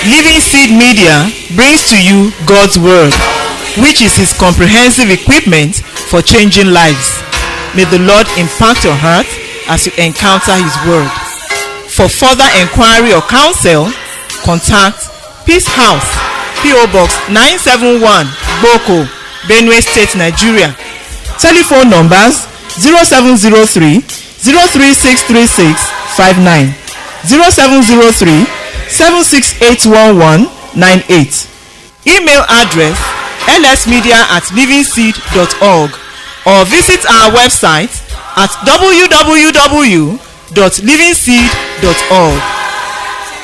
Living Seed Media brings to you God's Word, which is His comprehensive equipment for changing lives. May the Lord impact your heart as you encounter His Word. For further inquiry or counsel, contact Peace House, P.O. Box 971, Boko, Benue State, Nigeria. Telephone numbers 0703 0363659, 0703 7681198. Email address lsmedia@livingseed.org, or visit our website at www.livingseed.org.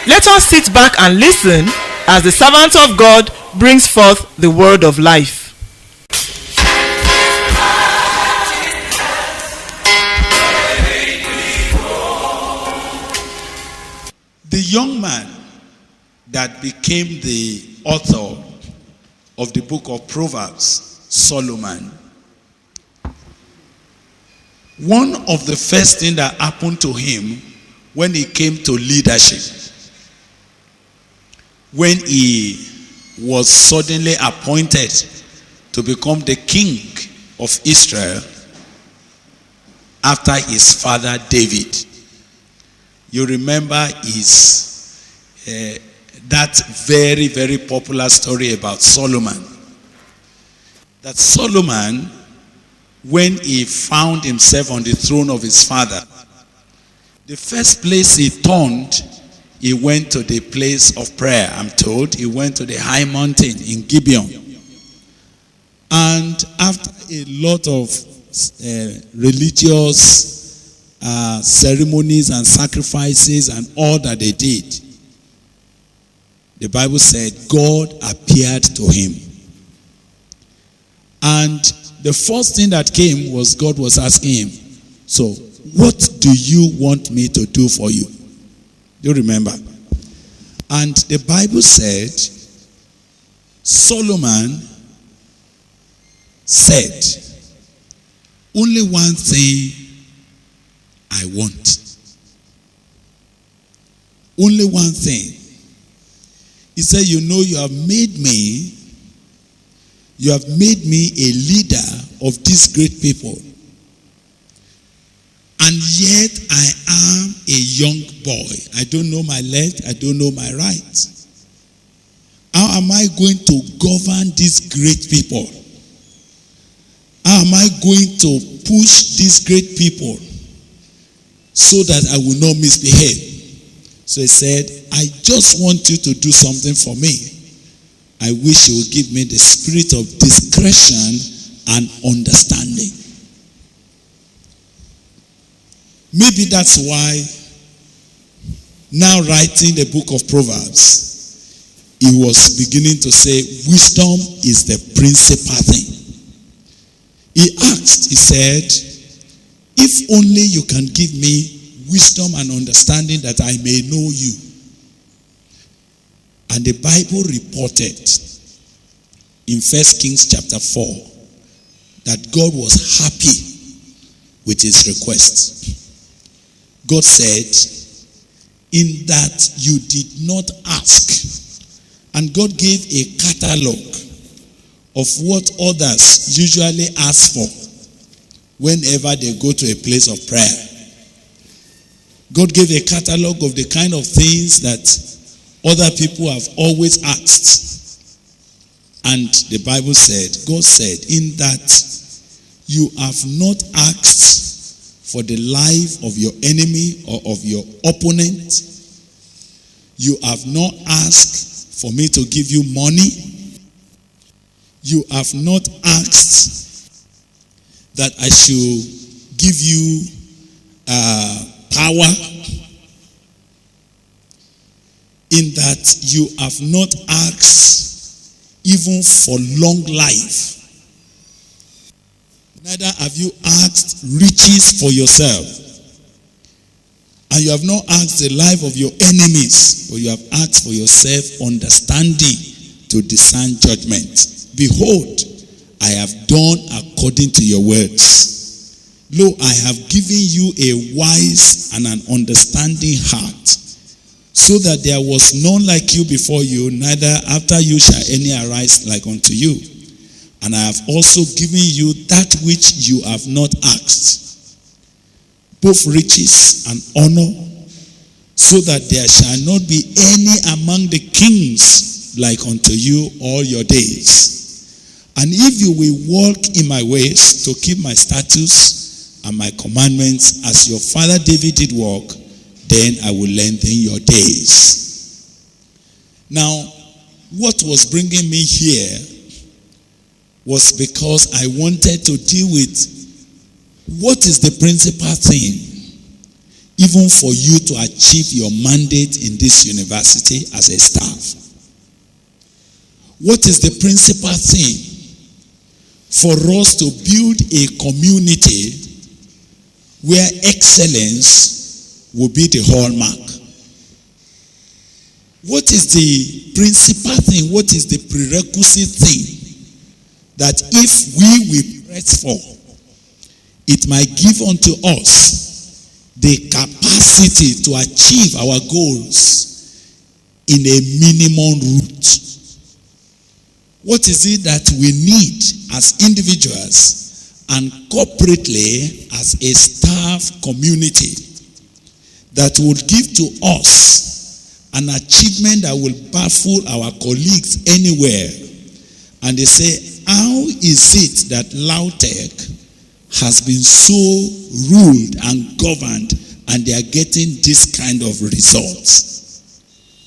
Let us sit back and listen as the servant of God brings forth the word of life. The young man that became the author of the book of Proverbs, Solomon, one of the first things that happened to him when he came to leadership, when he was suddenly appointed to become the king of Israel after his father David. You remember his that very, very popular story about Solomon. That Solomon, when he found himself on the throne of his father, the first place he turned, he went to the place of prayer, I'm told. He went to the high mountain in Gibeon. And after a lot of religious ceremonies and sacrifices and all that they did, the Bible said God appeared to him. And the first thing that came was God was asking him, so what do you want me to do for you? Do you remember? And the Bible said, Solomon said, only one thing I want. Only one thing. He said, you know, you have made me a leader of these great people. And yet I am a young boy. I don't know my left, I don't know my right. How am I going to govern these great people? How am I going to push these great people so that I will not misbehave? So he said, I just want you to do something for me. I wish you would give me the spirit of discretion and understanding. Maybe that's why now writing the book of Proverbs, he was beginning to say wisdom is the principal thing. He asked, he said, if only you can give me wisdom and understanding that I may know you. And the Bible reported in 1 Kings chapter 4 that God was happy with his request. God said, in that you did not ask. And God gave a catalog of what others usually ask for whenever they go to a place of prayer. God gave a catalog of the kind of things that other people have always asked. And the Bible said, God said, in that you have not asked for the life of your enemy or of your opponent. You have not asked for me to give you money. You have not asked that I should give you power. In that you have not asked even for long life. Neither have you asked riches for yourself. And you have not asked the life of your enemies, but you have asked for yourself understanding to discern judgment. Behold, I have done according to your words. Lo, I have given you a wise and an understanding heart, so that there was none like you before you, neither after you shall any arise like unto you. And I have also given you that which you have not asked, both riches and honor, so that there shall not be any among the kings like unto you all your days. And if you will walk in my ways to keep my statutes and my commandments as your father David did walk, then I will lengthen your days. Now, what was bringing me here was because I wanted to deal with what is the principal thing even for you to achieve your mandate in this university as a staff. What is the principal thing for us to build a community where excellence will be the hallmark? What is the principal thing? What is the prerequisite thing that if we will press for, it might give unto us the capacity to achieve our goals in a minimum route? What is it that we need as individuals and corporately as a staff community that would give to us an achievement that will baffle our colleagues anywhere? And they say, how is it that LAUTECH has been so ruled and governed and they are getting this kind of results?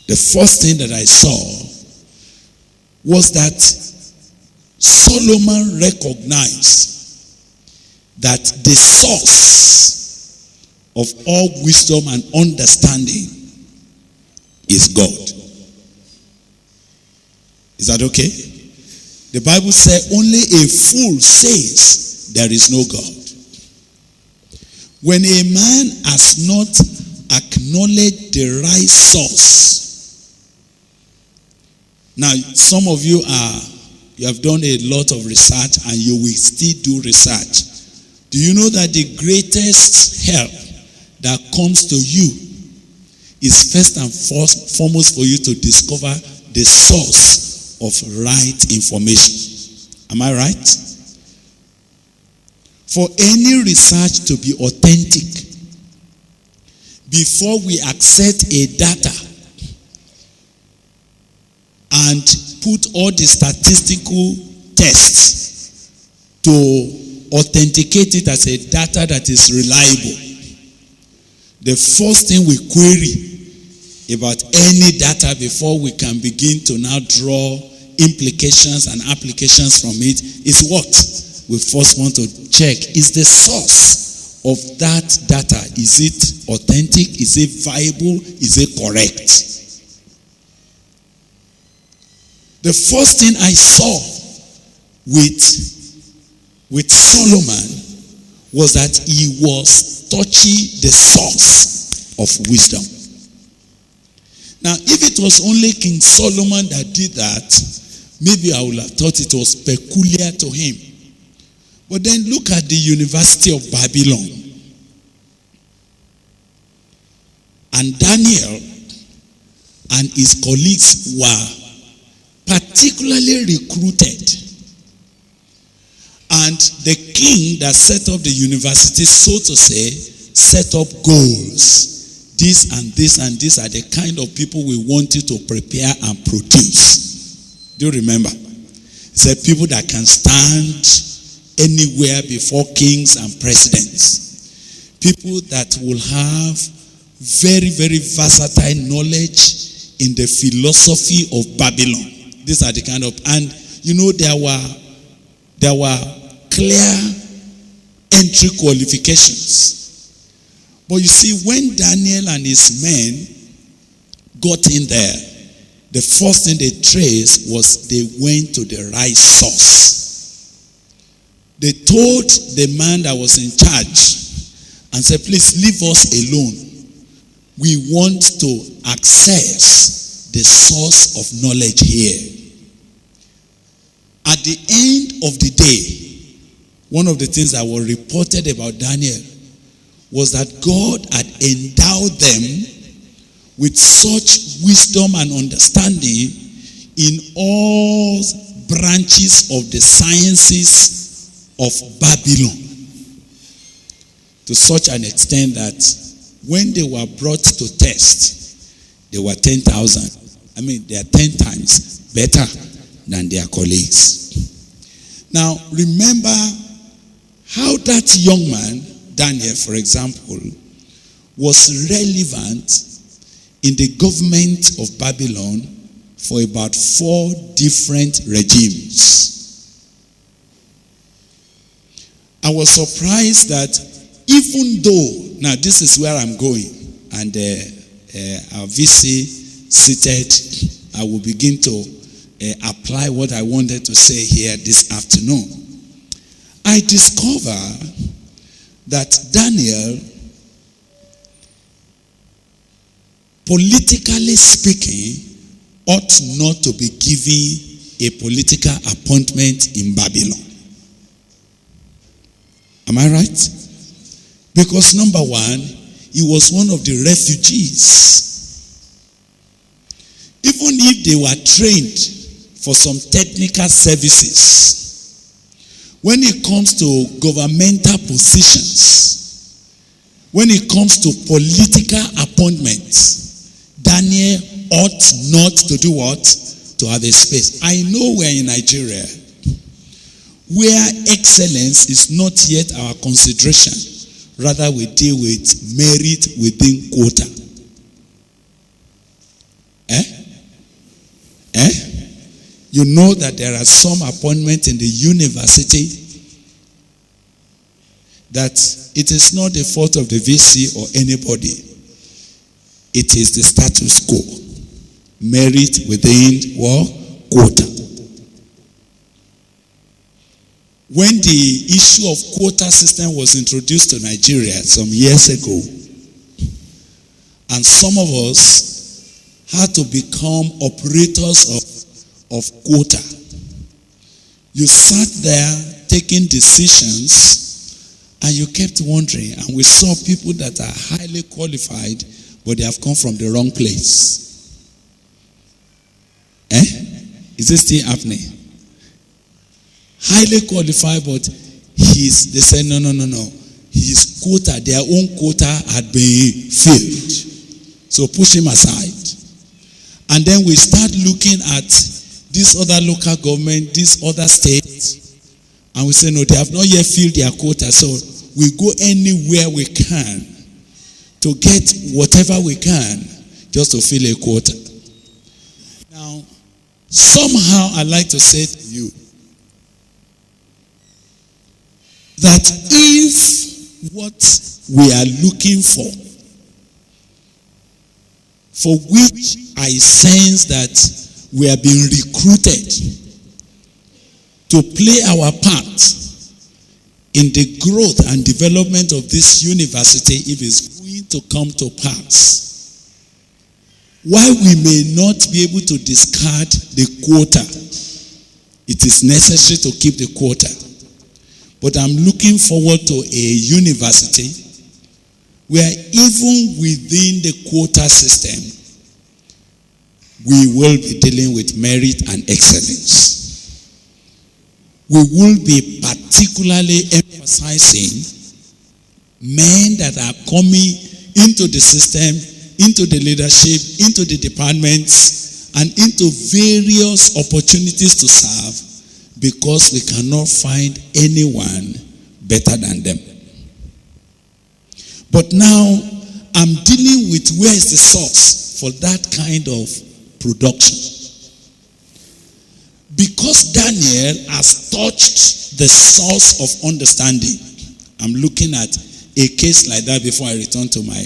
The first thing that I saw was that Solomon recognized that the source of all wisdom and understanding is God. Is that okay? The Bible says only a fool says there is no God. When a man has not acknowledged the right source. Now, some of you have done a lot of research and you will still do research. Do you know that the greatest help that comes to you is first and foremost for you to discover the source of right information? Am I right? For any research to be authentic, before we accept a data and put all the statistical tests to authenticate it as a data that is reliable, the first thing we query about any data before we can begin to now draw implications and applications from it is what? We first want to check, is the source of that data, is it authentic? Is it viable? Is it correct? The first thing I saw with Solomon was that he was touching the source of wisdom. Now, if it was only King Solomon that did that, maybe I would have thought it was peculiar to him. But then look at the University of Babylon. And Daniel and his colleagues were particularly recruited. And the king that set up the university, so to say, set up goals. This and this and this are the kind of people we want you to prepare and produce. Do you remember? He said people that can stand anywhere before kings and presidents. People that will have very, very versatile knowledge in the philosophy of Babylon. These are the kind of, and you know, there were clear entry qualifications. But you see, when Daniel and his men got in there, the first thing they traced was they went to the right source. They told the man that was in charge and said, please leave us alone. We want to access the source of knowledge here. At the end of the day, one of the things that were reported about Daniel was that God had endowed them with such wisdom and understanding in all branches of the sciences of Babylon, to such an extent that when they were brought to test, they were 10,000. I mean, they are 10 times better than their colleagues. Now, remember how that young man, Daniel, for example, was relevant in the government of Babylon for about 4 different regimes. I was surprised that even though, now this is where I'm going, and our VC seated, I will begin to apply what I wanted to say here this afternoon. I discover that Daniel, politically speaking, ought not to be given a political appointment in Babylon. Am I right? Because number one, he was one of the refugees. Even if they were trained for some technical services, when it comes to governmental positions, when it comes to political appointments, Daniel ought not to do what? To have a space. I know we're in Nigeria, where excellence is not yet our consideration. Rather, we deal with merit within quota. You know that there are some appointments in the university that it is not the fault of the VC or anybody. It is the status quo. Merit within what? Quota. When the issue of quota system was introduced to Nigeria some years ago, and some of us had to become operators of quota, you sat there taking decisions and you kept wondering, and we saw people that are highly qualified, but they have come from the wrong place. Is this still happening? Highly qualified, but they said, no. His quota, their own quota had been filled. So push him aside. And then we start looking at this other local government, this other state, and we say, no, they have not yet filled their quota. So we go anywhere we can to get whatever we can just to fill a quota. Now, somehow I like to say to you that if what we are looking for which I sense that we are being recruited to play our part in the growth and development of this university, if it's going to come to pass, while we may not be able to discard the quota, it is necessary to keep the quota. But I'm looking forward to a university where even within the quota system, we will be dealing with merit and excellence. We will be particularly emphasizing men that are coming into the system, into the leadership, into the departments, and into various opportunities to serve, because we cannot find anyone better than them. But now, I'm dealing with where is the source for that kind of production. Because Daniel has touched the source of understanding. I'm looking at a case like that before I return to my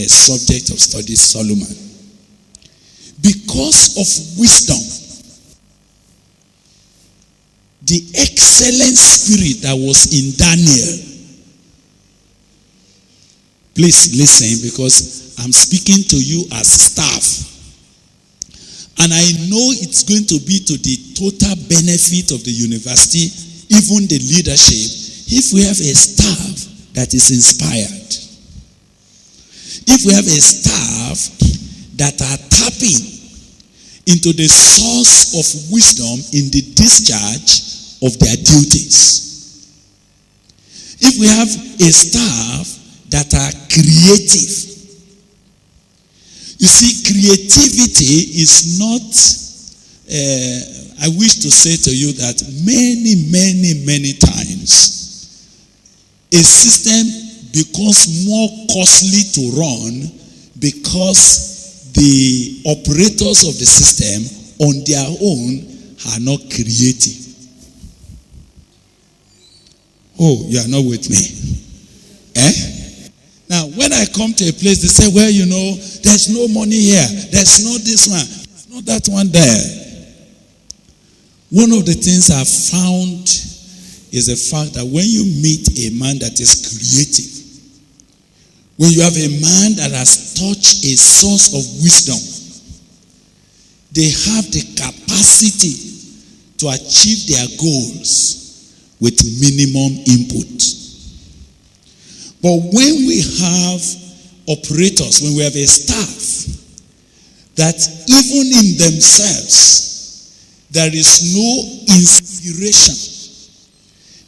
subject of study, Solomon. Because of wisdom, the excellent spirit that was in Daniel. Please listen, because I'm speaking to you as staff. And I know it's going to be to the total benefit of the university, even the leadership, if we have a staff that is inspired. If we have a staff that are tapping into the source of wisdom in the discharge of their duties. If we have a staff that are creative, you see, creativity is not, I wish to say to you that many times, a system becomes more costly to run because the operators of the system on their own are not creative. Oh, you are not with me. Now, when I come to a place, they say, well, you know, there's no money here. There's no this one. There's not that one there. One of the things I've found is the fact that when you meet a man that is creative, when you have a man that has touched a source of wisdom, they have the capacity to achieve their goals with minimum input. But when we have operators, when we have a staff that even in themselves there is no inspiration,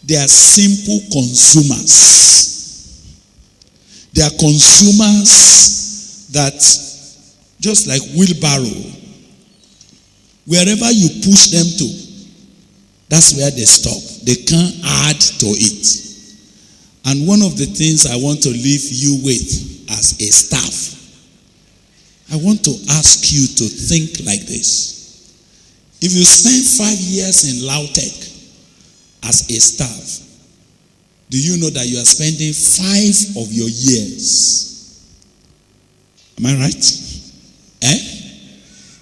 they are simple consumers. They are consumers that, just like wheelbarrow, wherever you push them to, that's where they stop. They can't add to it. And one of the things I want to leave you with as a staff, I want to ask you to think like this. If you spend 5 years in Lautech as a staff, do you know that you are spending 5 of your years? Am I right?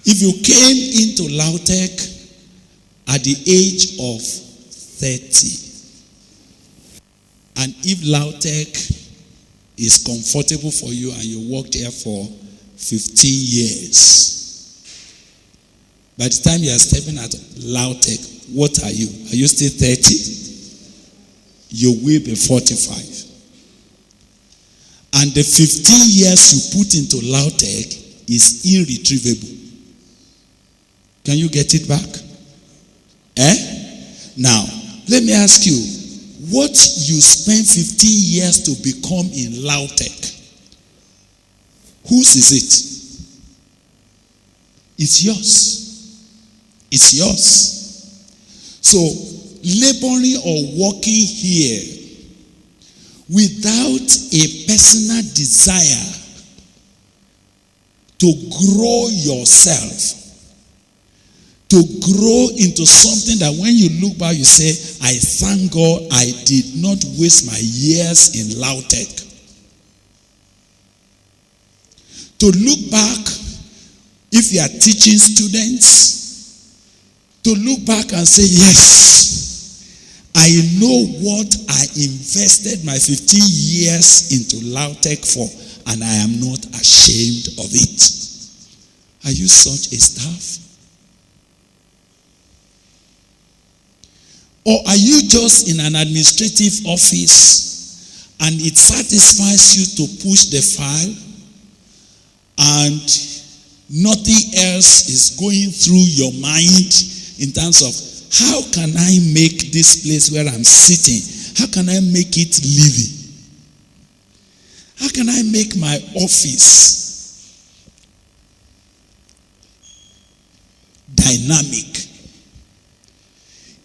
If you came into Lautech at the age of 30, and if Lautech is comfortable for you and you worked there for 15 years, by the time you are stepping at Lautech, what are you? Are you still 30? You will be 45. And the 15 years you put into Lautech is irretrievable. Can you get it back? Now, let me ask you, what you spent 15 years to become in Lautech, whose is it? It's yours. It's yours. So, laboring or working here without a personal desire to grow yourself, to grow into something that when you look back, you say, I thank God I did not waste my years in Lautech. To look back, if you are teaching students, to look back and say, yes, I know what I invested my 15 years into Lautech for, and I am not ashamed of it. Are you such a staff? Or are you just in an administrative office and it satisfies you to push the file and nothing else is going through your mind in terms of how can I make this place where I'm sitting, how can I make it living? How can I make my office dynamic?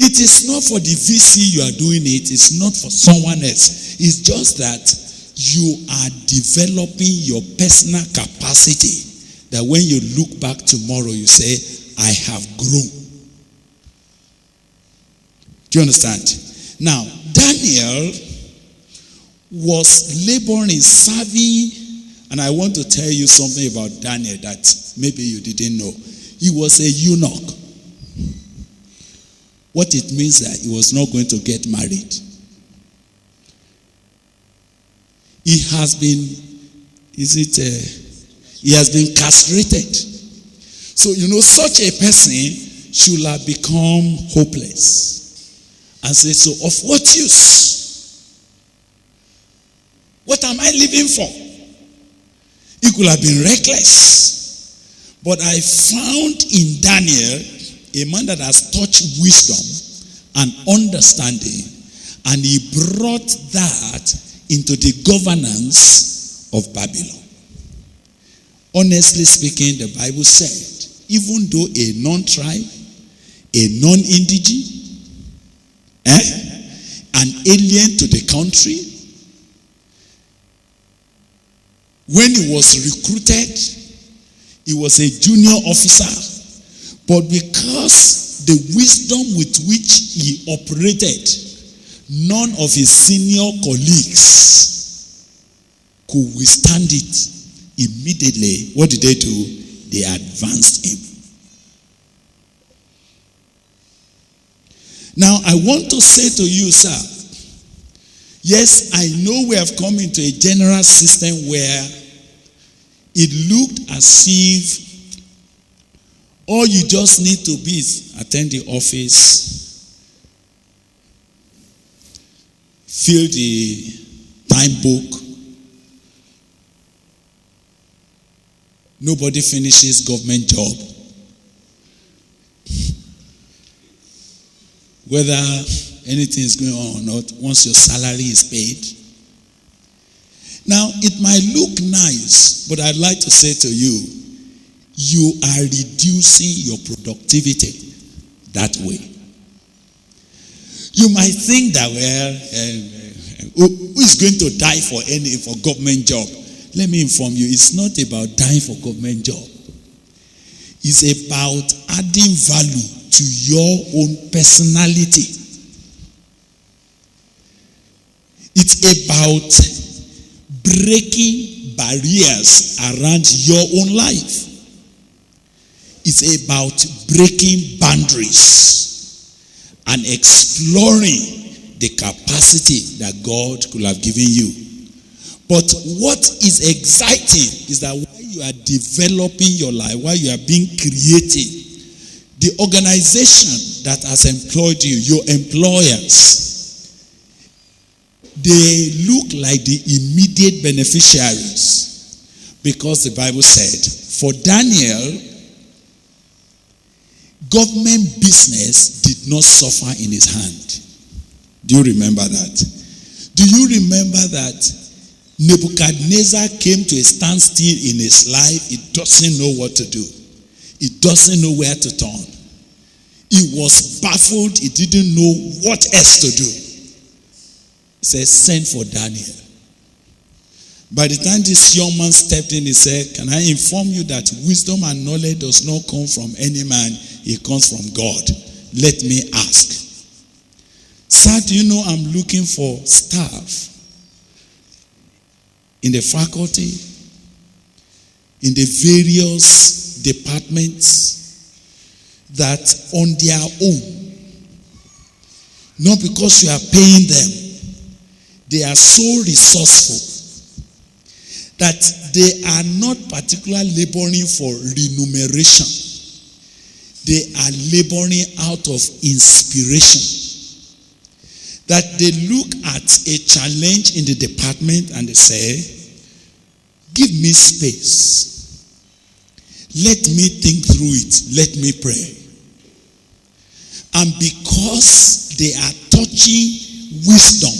It is not for the VC you are doing it. It's not for someone else. It's just that you are developing your personal capacity that when you look back tomorrow, you say, I have grown. Do you understand? Now, Daniel was laboring, serving, and I want to tell you something about Daniel that maybe you didn't know. He was a eunuch. What it means that he was not going to get married. He has been, he has been castrated. So, such a person should have become hopeless. And say, so of what use? What am I living for? He could have been reckless. But I found in Daniel a man that has touched wisdom and understanding, and he brought that into the governance of Babylon. Honestly speaking, the Bible said, even though a non-tribe, a non-indigene, an alien to the country, when he was recruited, he was a junior officer, but because the wisdom with which he operated, none of his senior colleagues could withstand it. Immediately, what did they do? They advanced him. Now, I want to say to you, sir, yes, I know we have come into a general system where it looked as if all you just need to be is attend the office, fill the time book. Nobody finishes government job. Whether anything is going on or not, once your salary is paid. Now, it might look nice, but I'd like to say to you, you are reducing your productivity that way. You might think that, who is going to die for government job? Let me inform you, it's not about dying for government job. It's about adding value to your own personality. It's about breaking barriers around your own life. It's about breaking boundaries and exploring the capacity that God could have given you. But what is exciting is that while you are developing your life, while you are being creative, the organization that has employed you, your employers, they look like the immediate beneficiaries. Because the Bible said, for Daniel, government business did not suffer in his hand. Do you remember that? Do you remember that Nebuchadnezzar came to a standstill in his life? He doesn't know what to do. He doesn't know where to turn. He was baffled. He didn't know what else to do. He said, send for Daniel. By the time this young man stepped in, he said, can I inform you that wisdom and knowledge does not come from any man, it comes from God. Let me ask. Sir, do you know I'm looking for staff in the faculty, in the various departments that on their own, not because you are paying them, they are so resourceful that they are not particularly laboring for remuneration. They are laboring out of inspiration. That they look at a challenge in the department and they say, give me space. Let me think through it. Let me pray. And because they are touching wisdom,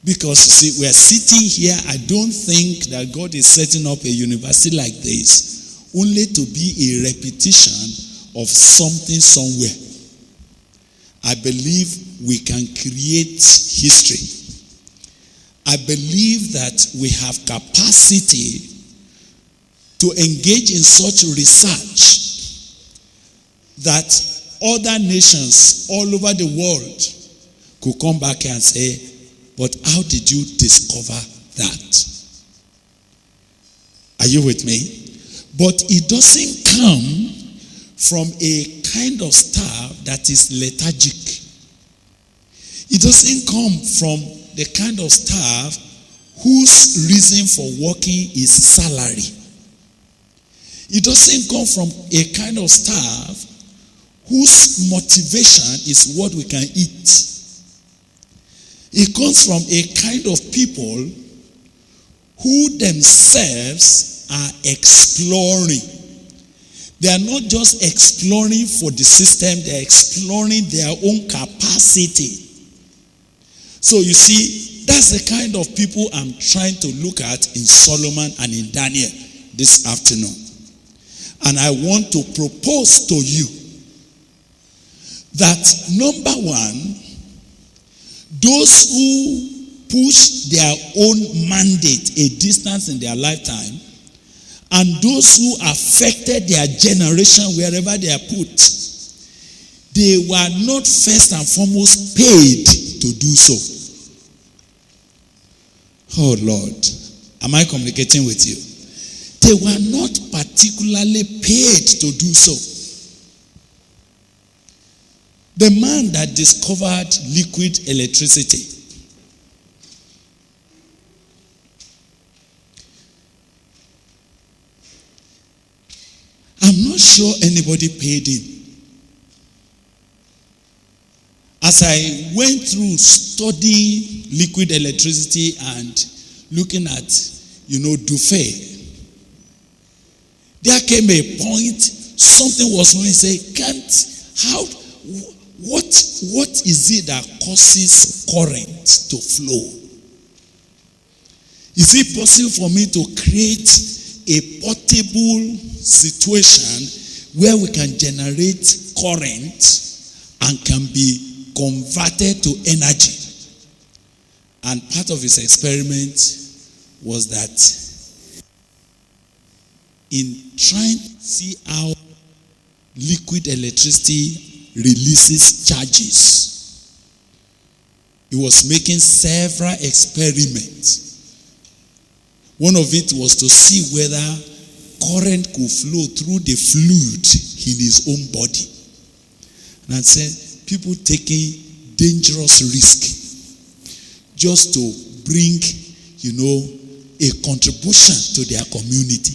because you see, we are sitting here, I don't think that God is setting up a university like this only to be a repetition of something somewhere. I believe we can create history. I believe that we have capacity to engage in such research that other nations all over the world could come back and say, but how did you discover that? Are you with me? But it doesn't come from a kind of staff that is lethargic. It doesn't come from the kind of staff whose reason for working is salary. It doesn't come from a kind of staff whose motivation is what we can eat. It comes from a kind of people who themselves are exploring. They are not just exploring for the system, they are exploring their own capacity. So you see, that's the kind of people I'm trying to look at in Solomon and in Daniel this afternoon. And I want to propose to you that, number one, those who push their own mandate a distance in their lifetime, and those who affected their generation wherever they are put, they were not first and foremost paid to do so. Oh Lord, am I communicating with you? They were not particularly paid to do so. The man that discovered liquid electricity, I'm not sure anybody paid him. As I went through studying liquid electricity and looking at, Dufay, there came a point, something was going to say, what is it that causes current to flow? Is it possible for me to create a portable situation where we can generate current and can be converted to energy? And part of his experiment was that in trying to see how liquid electricity releases charges, he was making several experiments. One of it was to see whether current could flow through the fluid in his own body. And I said, people taking dangerous risk just to bring, a contribution to their community.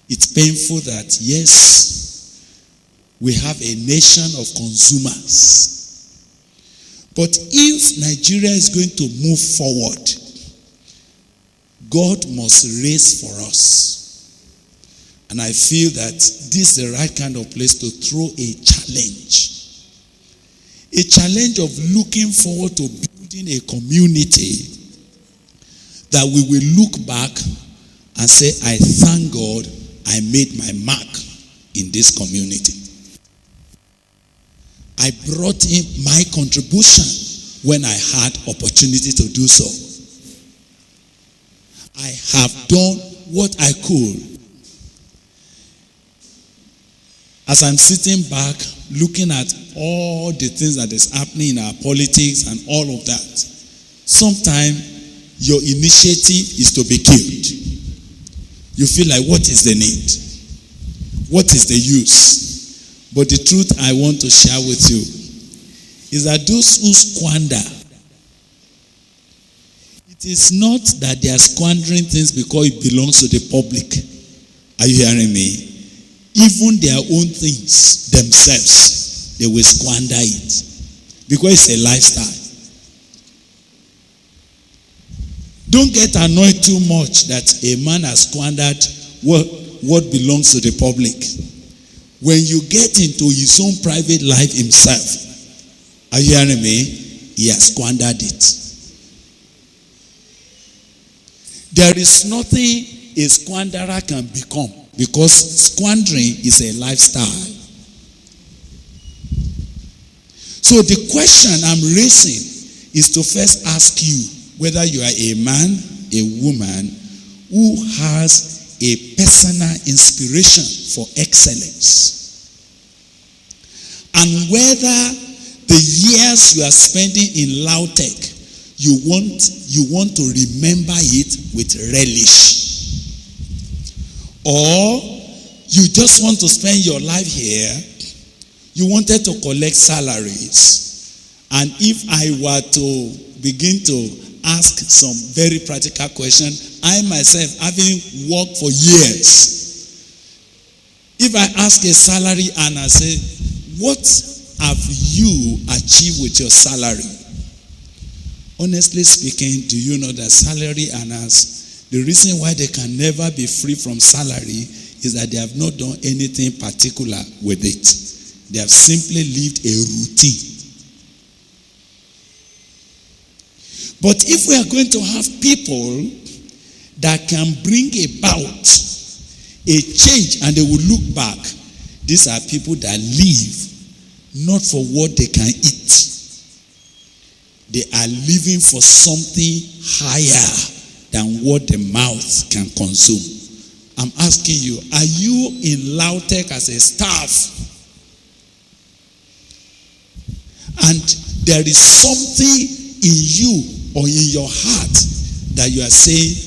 It's painful that, yes, we have a nation of consumers. But if Nigeria is going to move forward, God must raise for us. And I feel that this is the right kind of place to throw a challenge. A challenge of looking forward to building a community that we will look back and say, I thank God I made my mark in this community. I brought in my contribution when I had opportunity to do so. I have done what I could. As I'm sitting back, looking at all the things that is happening in our politics and all of that, sometimes your initiative is to be killed. You feel like, what is the need? What is the use? But the truth I want to share with you is that those who squander, it is not that they are squandering things because it belongs to the public. Are you hearing me? Even their own things themselves, they will squander it because it's a lifestyle. Don't get annoyed too much that a man has squandered what belongs to the public. When you get into his own private life himself, are you hearing me? He has squandered it. There is nothing a squanderer can become because squandering is a lifestyle. So the question I'm raising is to first ask you whether you are a man, a woman who has a personal inspiration for excellence, and whether the years you are spending in Lautech, you want to remember it with relish, or you just want to spend your life here. You wanted to collect salaries, and if I were to begin to ask some very practical question, I myself, having worked for years, if I ask a salary and I say, what have you achieved with your salary? Honestly speaking, do you know that salary earners, the reason why they can never be free from salary is that they have not done anything particular with it. They have simply lived a routine. But if we are going to have people that can bring about a change and they will look back, these are people that live not for what they can eat. They are living for something higher than what the mouth can consume. I'm asking you, are you in Lautech as a staff? And there is something in you or in your heart that you are saying,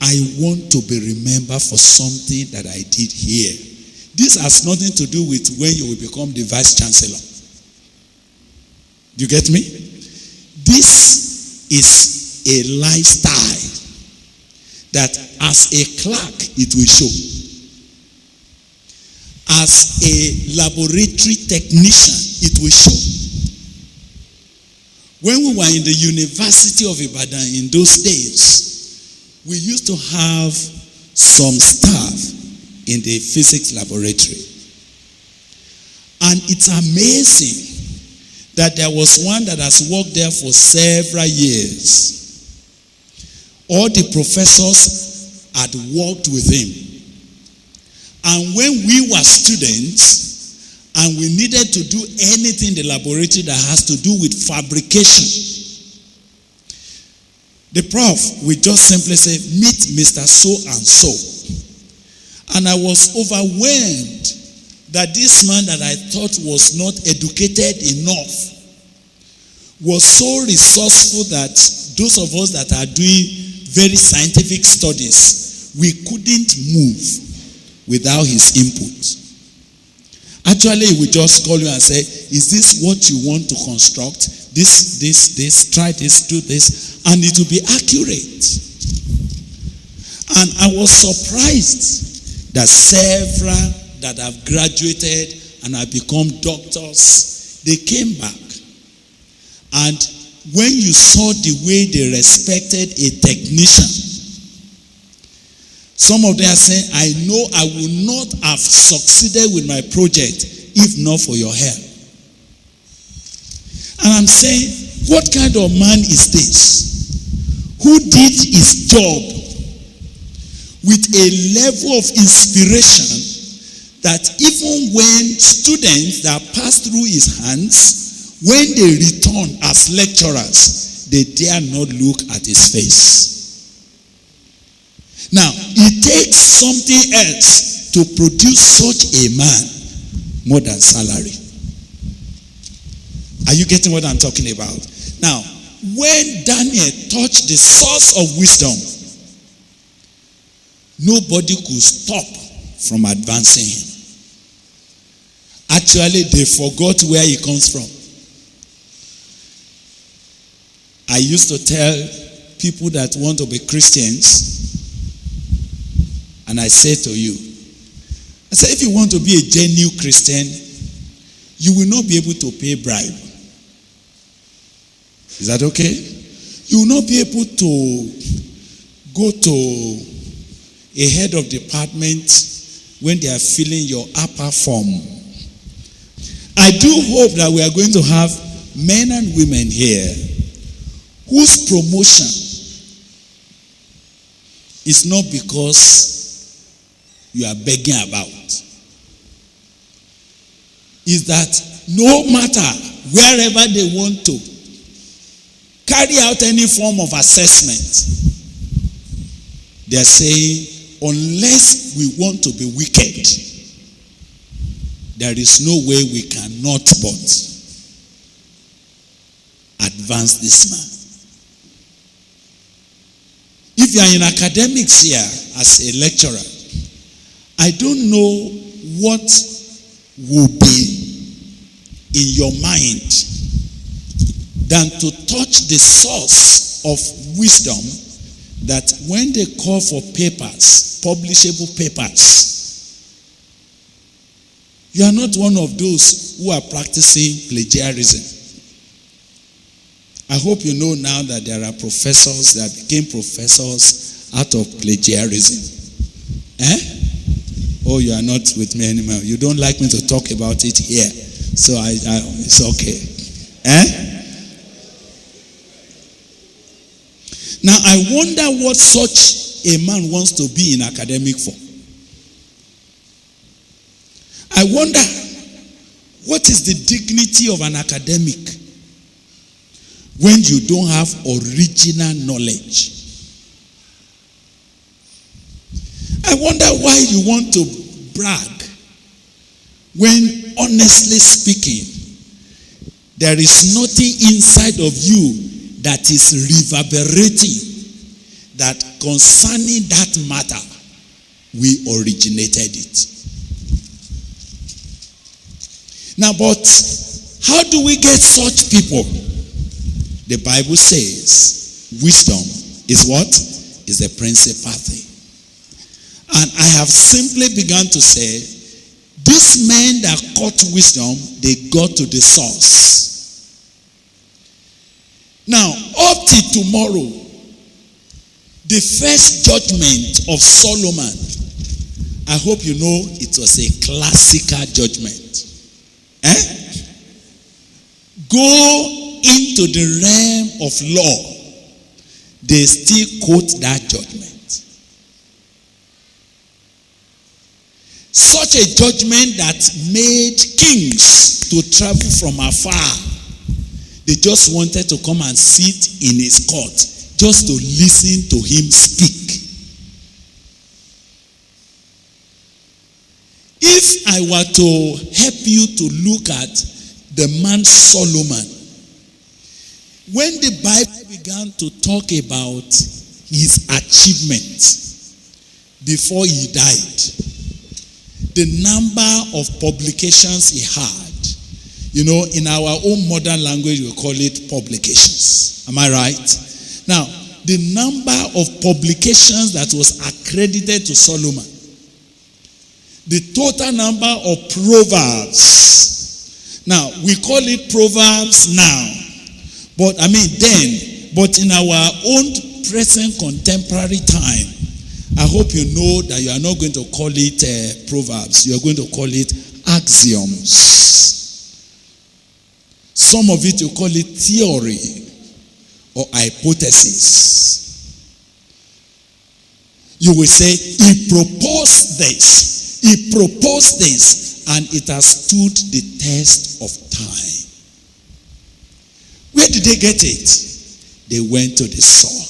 I want to be remembered for something that I did here. This has nothing to do with when you will become the vice chancellor. Do you get me? This is a lifestyle that as a clerk it will show. As a laboratory technician it will show. When we were in the University of Ibadan in those days, we used to have some staff in the physics laboratory. And it's amazing that there was one that has worked there for several years. All the professors had worked with him. And when we were students and we needed to do anything in the laboratory that has to do with fabrication, the prof will just simply say, meet Mr. So and so. And I was overwhelmed that this man that I thought was not educated enough was so resourceful that those of us that are doing very scientific studies, we couldn't move without his input. Actually, we just call you and say, is this what you want to construct? This, try this, do this. And it will be accurate. And I was surprised that several that have graduated and have become doctors, they came back. And when you saw the way they respected a technician, some of them are saying, I know I will not have succeeded with my project if not for your help. And I'm saying, what kind of man is this? Who did his job with a level of inspiration that even when students that pass through his hands, when they return as lecturers, they dare not look at his face. Now, it takes something else to produce such a man more than salary. Are you getting what I'm talking about? Now, when Daniel touched the source of wisdom, nobody could stop from advancing him. Actually, they forgot where he comes from. I used to tell people that want to be Christians, and I say to you, I say, if you want to be a genuine Christian, you will not be able to pay bribe. Is that okay? You will not be able to go to a head of department when they are filling your upper form. I do hope that we are going to have men and women here whose promotion is not because you are begging about. Is that no matter wherever they want to carry out any form of assessment, they are saying, unless we want to be wicked, there is no way we cannot but advance this man. If you are in academics here as a lecturer, I don't know what will be in your mind than to touch the source of wisdom, that when they call for papers, publishable papers, you are not one of those who are practicing plagiarism. I hope you know now that there are professors that became professors out of plagiarism. Oh, you are not with me anymore. You don't like me to talk about it here. So it's okay. Now, I wonder what such a man wants to be in academic for. I wonder, what is the dignity of an academic when you don't have original knowledge? I wonder why you want to brag when, honestly speaking, there is nothing inside of you that is reverberating that concerning that matter, we originated it. Now, but how do we get such people? The Bible says wisdom is what? Is the principal thing. And I have simply begun to say, these men that caught wisdom, they got to the source. Now, up till tomorrow, the first judgment of Solomon, I hope you know it was a classical judgment. Go into the realm of law, they still quote that judgment. Such a judgment that made kings to travel from afar. They just wanted to come and sit in his court, just to listen to him speak. If I were to help you to look at the man Solomon, when the Bible began to talk about his achievements before he died, the number of publications he had, you know, in our own modern language we call it publications. Am I right? Now, the number of publications that was accredited to Solomon, the total number of proverbs. Now, we call it proverbs now, but but in our own present contemporary time, I hope you know that you are not going to call it proverbs. You are going to call it axioms. Some of it you call it theory or hypothesis. You will say, he proposed this. He proposed this, and it has stood the test of time. Where did they get it? They went to the source.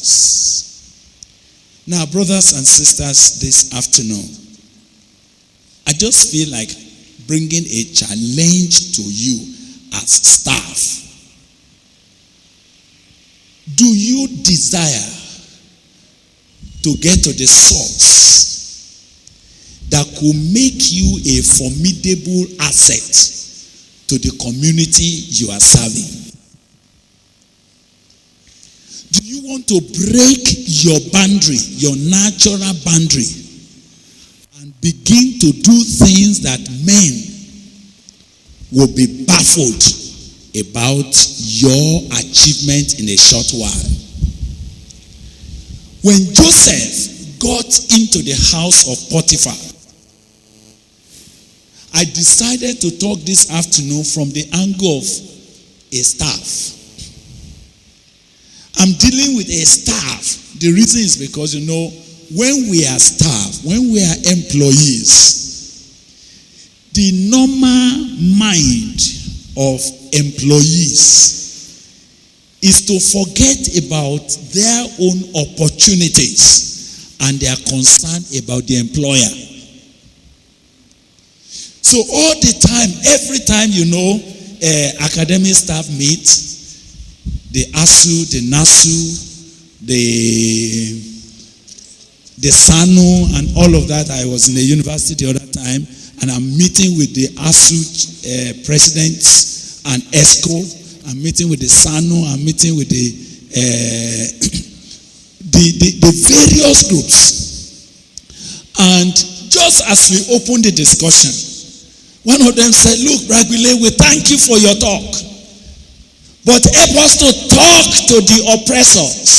Now, brothers and sisters, this afternoon, I just feel like bringing a challenge to you as staff. Do you desire to get to the source that could make you a formidable asset to the community you are serving? Do you want to break your boundary, your natural boundary, and begin to do things that men will be baffled about your achievement in a short while? When Joseph got into the house of Potiphar, I decided to talk this afternoon from the angle of a staff. I'm dealing with a staff. The reason is because, you know, when we are staff, when we are employees, the normal mind of employees is to forget about their own opportunities and they are concerned about the employer. So all the time, every time, you know, academic staff meet, the ASU, the NASU, the SANU, and all of that. I was in the university the other time, and I'm meeting with the ASU presidents and ESCO. I'm meeting with the SANU. I'm meeting with the various groups. And just as we opened the discussion, one of them said, "Look, Gbile, we thank you for your talk. but help us to talk to the oppressors.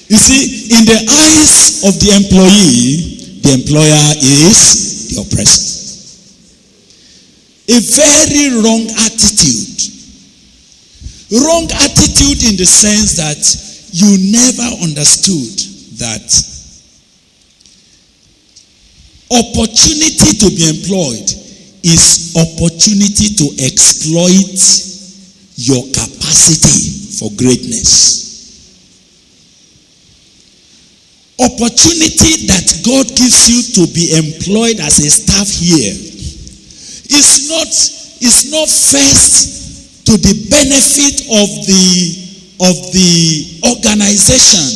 You see, in the eyes of the employee, the employer is the oppressor. A very wrong attitude. Wrong attitude in the sense that you never understood that opportunity to be employed is opportunity to exploit your capacity for greatness. Opportunity that God gives you to be employed as a staff here is not first to the benefit of the organization.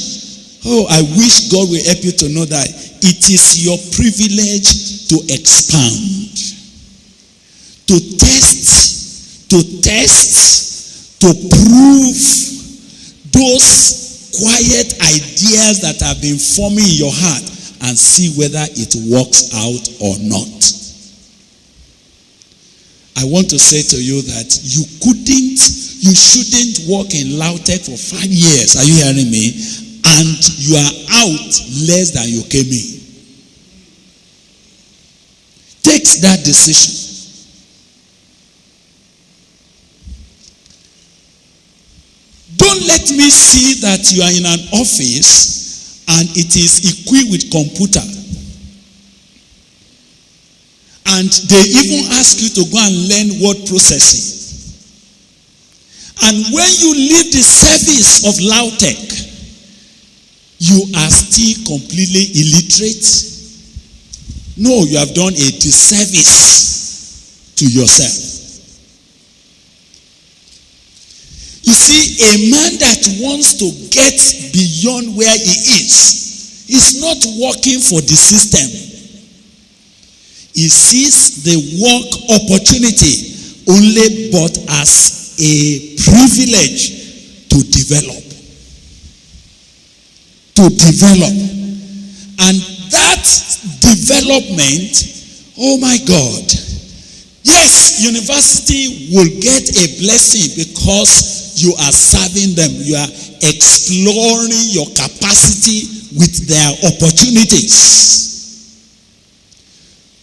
Oh, I wish God will help you to know that it is your privilege to expand, to test, to prove those quiet ideas that have been forming in your heart and see whether it works out or not. I want to say to you that you shouldn't work in Lautech for 5 years. Are you hearing me? And you are out less than you came in. Take that decision. Don't let me see that you are in an office and it is equipped with computer. And they even ask you to go and learn word processing. And when you leave the service of Lautech, you are still completely illiterate. No, you have done a disservice to yourself. You see, a man that wants to get beyond where he is not working for the system. He sees the work opportunity only but as a privilege to develop. And that development, oh my God, yes, university will get a blessing because you are serving them. You are exploring your capacity with their opportunities.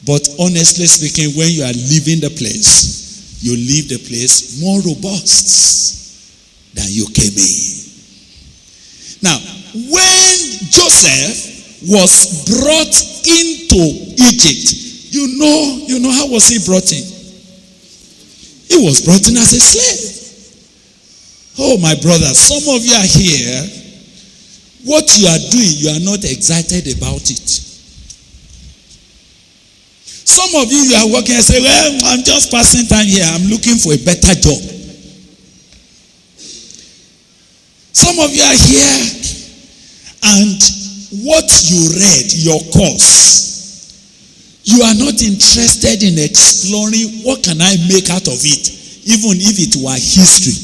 But honestly speaking, when you are leaving the place, you leave the place more robust than you came in. Now, when Joseph was brought into Egypt, you know how was he brought in? He was brought in as a slave. Oh, my brother, some of you are here. What you are doing, you are not excited about it. Some of you are working and say, well, I'm just passing time here. I'm looking for a better job. Some of you are here and what you read, your course, you are not interested in exploring what can I make out of it, even if it were history.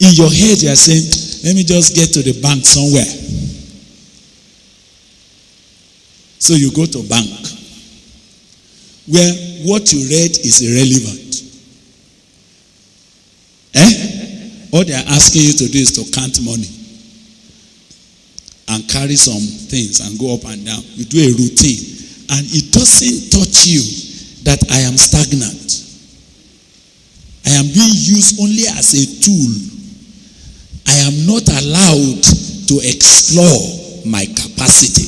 In your head, you are saying, let me just get to the bank somewhere. So you go to bank, where what you read is irrelevant. All they are asking you to do is to count money and carry some things and go up and down. You do a routine, and it doesn't touch you that I am stagnant. I am being used only as a tool. I am not allowed to explore my capacity.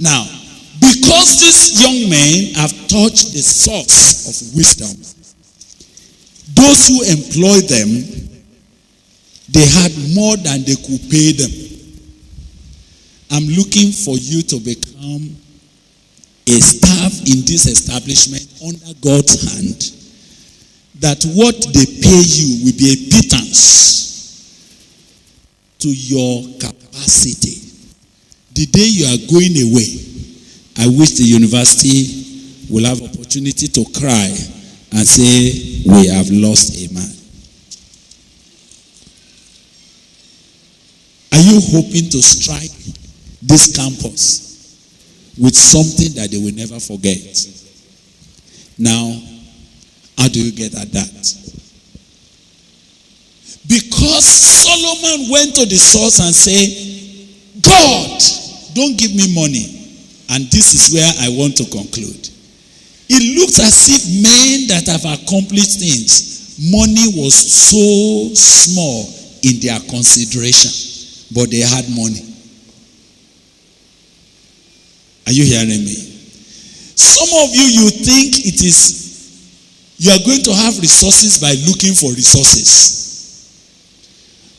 Now, because these young men have touched the source of wisdom, those who employed them, they had more than they could pay them. I'm looking for you to become a staff in this establishment under God's hand, that what they pay you will be a pittance to your capacity. The day you are going away, I wish the university will have opportunity to cry and say, we have lost a man. Are you hoping to strike this campus with something that they will never forget? Now, how do you get at that? Because Solomon went to the source and said, God, don't give me money. And this is where I want to conclude. It looks as if men that have accomplished things, money was so small in their consideration, but they had money. Are you hearing me? Some of you think you are going to have resources by looking for resources.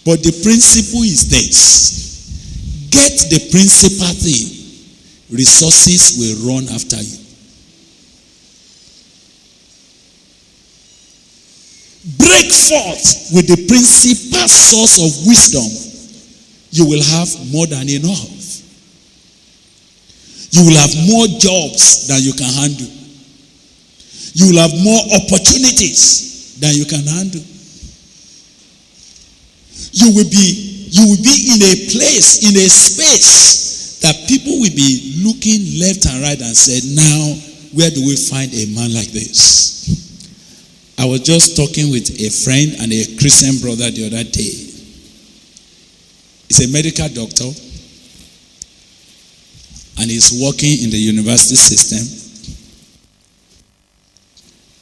But the principle is this. Get the principal thing. Resources will run after you. Break forth with the principal source of wisdom. You will have more than enough. You will have more jobs than you can handle. You will have more opportunities than you can handle. You will be in a place, in a space that people will be looking left and right and say, now, where do we find a man like this? I was just talking with a friend and a Christian brother the other day. He's a medical doctor and he's working in the university system.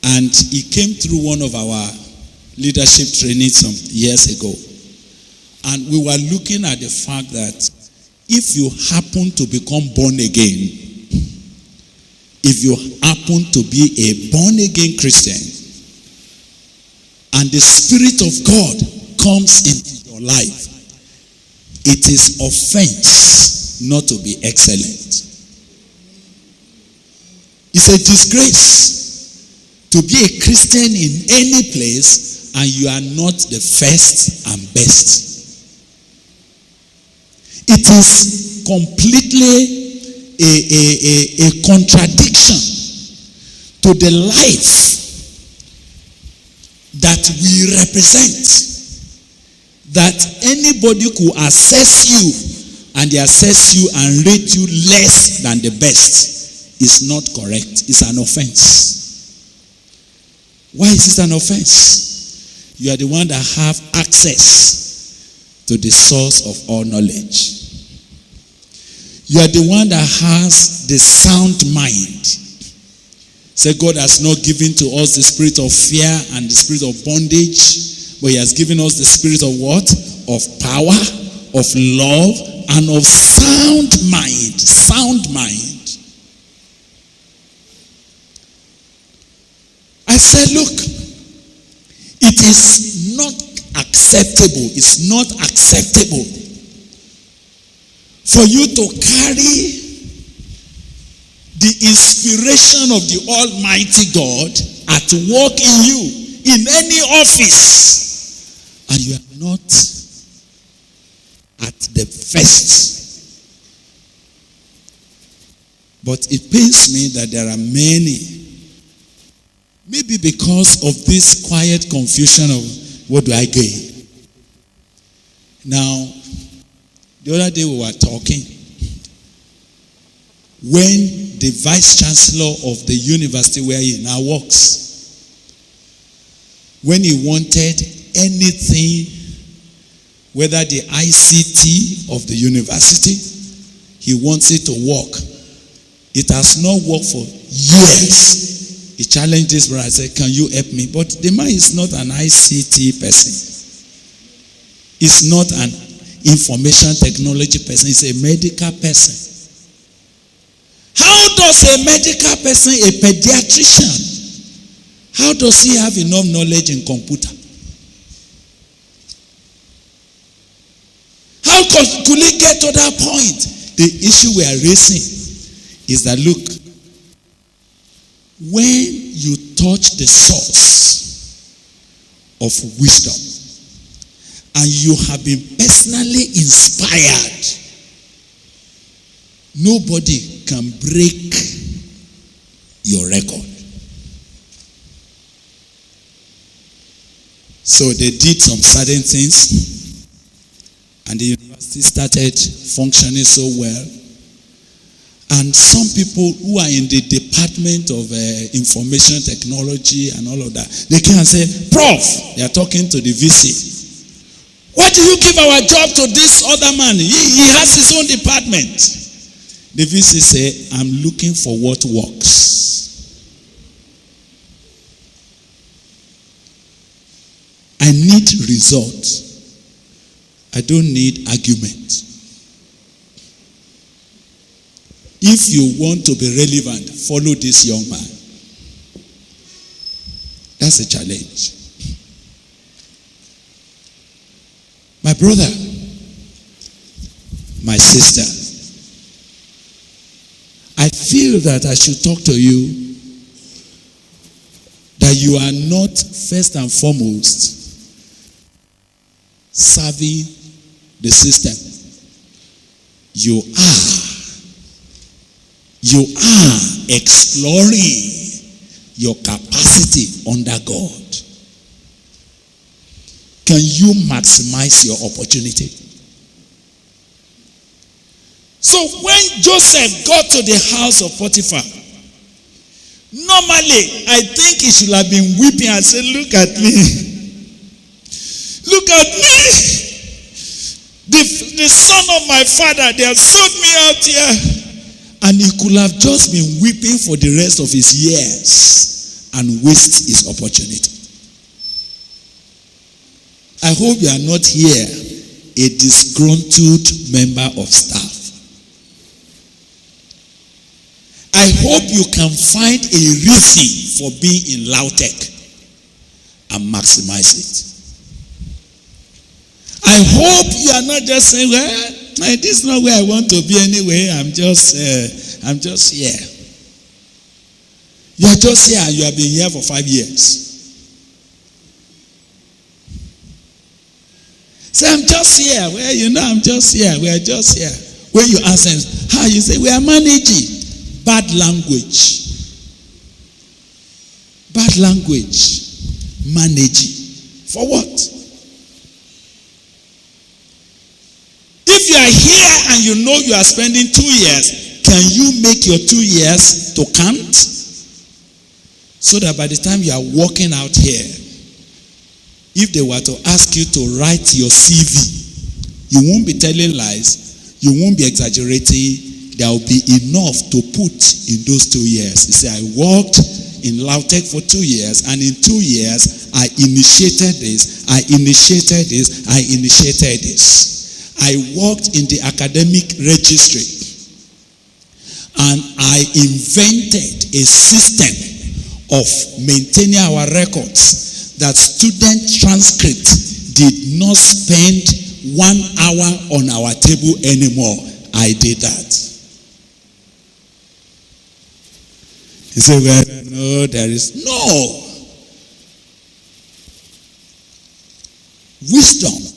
And he came through one of our leadership trainings some years ago. And we were looking at the fact that if you happen to become born again, if you happen to be a born again Christian, and the Spirit of God comes into your life, it is offense not to be excellent. It's a disgrace to be a Christian in any place and you are not the first and best. It is completely a contradiction to the life that we represent. That anybody could assess you and they assess you and rate you less than the best is not correct. It's an offense. Why is it an offense? You are the one that have access to the source of all knowledge. You are the one that has the sound mind. Say, God has not given to us the spirit of fear and the spirit of bondage, but he has given us the spirit of what? Of power, of love, and of sound mind. Sound mind. I said, look, it is not acceptable. It's not acceptable for you to carry the inspiration of the Almighty God at work in you, in any office, and you are not at the first. But it pains me that there are many, maybe because of this quiet confusion of what do I gain. Now, the other day we were talking when the vice chancellor of the university where he now works, when he wanted anything, whether the ICT of the university, he wants it to work. It has not worked for years. He challenged this brother and said, can you help me? But the man is not an ICT person. He's not an information technology person. He's a medical person. How does a medical person, a pediatrician, how does he have enough knowledge in computer? How could he get to that point? The issue we are raising is that, look, when you touch the source of wisdom and you have been personally inspired, nobody can break your record. So they did some certain things and the university started functioning so well. And some people who are in the department of information technology and all of that, they came and said, Prof, they are talking to the VC. Why do you give our job to this other man? He has his own department. The VC said, I'm looking for what works. I need results. I don't need argument. If you want to be relevant, follow this young man. That's a challenge. My brother, my sister, I feel that I should talk to you that you are not first and foremost serving the system. You are exploring your capacity under God. Can you maximize your opportunity? So when Joseph got to the house of Potiphar, normally I think he should have been weeping and said, look at me. Look at me. The son of my father, they have sold me out here. And he could have just been weeping for the rest of his years and waste his opportunity. I hope you are not here a disgruntled member of staff. I hope you can find a reason for being in Lautech and maximize it. I hope you are not just saying, well, this is not where I want to be anyway. I'm just here. You are just here and you have been here for 5 years. Say, I'm just here. Well, I'm just here. We are just here. When you ask them, how you say, we are managing. Bad language. Bad language. Managing. For what? If you are here and you know you are spending 2 years, can you make your 2 years to count? So that by the time you are walking out here, if they were to ask you to write your CV, you won't be telling lies, you won't be exaggerating, there will be enough to put in those 2 years. You say, I worked in Lautech for 2 years, and in 2 years, I initiated this, I initiated this, I initiated this. I worked in the academic registry and I invented a system of maintaining our records that student transcripts did not spend 1 hour on our table anymore. I did that. You say, well, no, there is no. Wisdom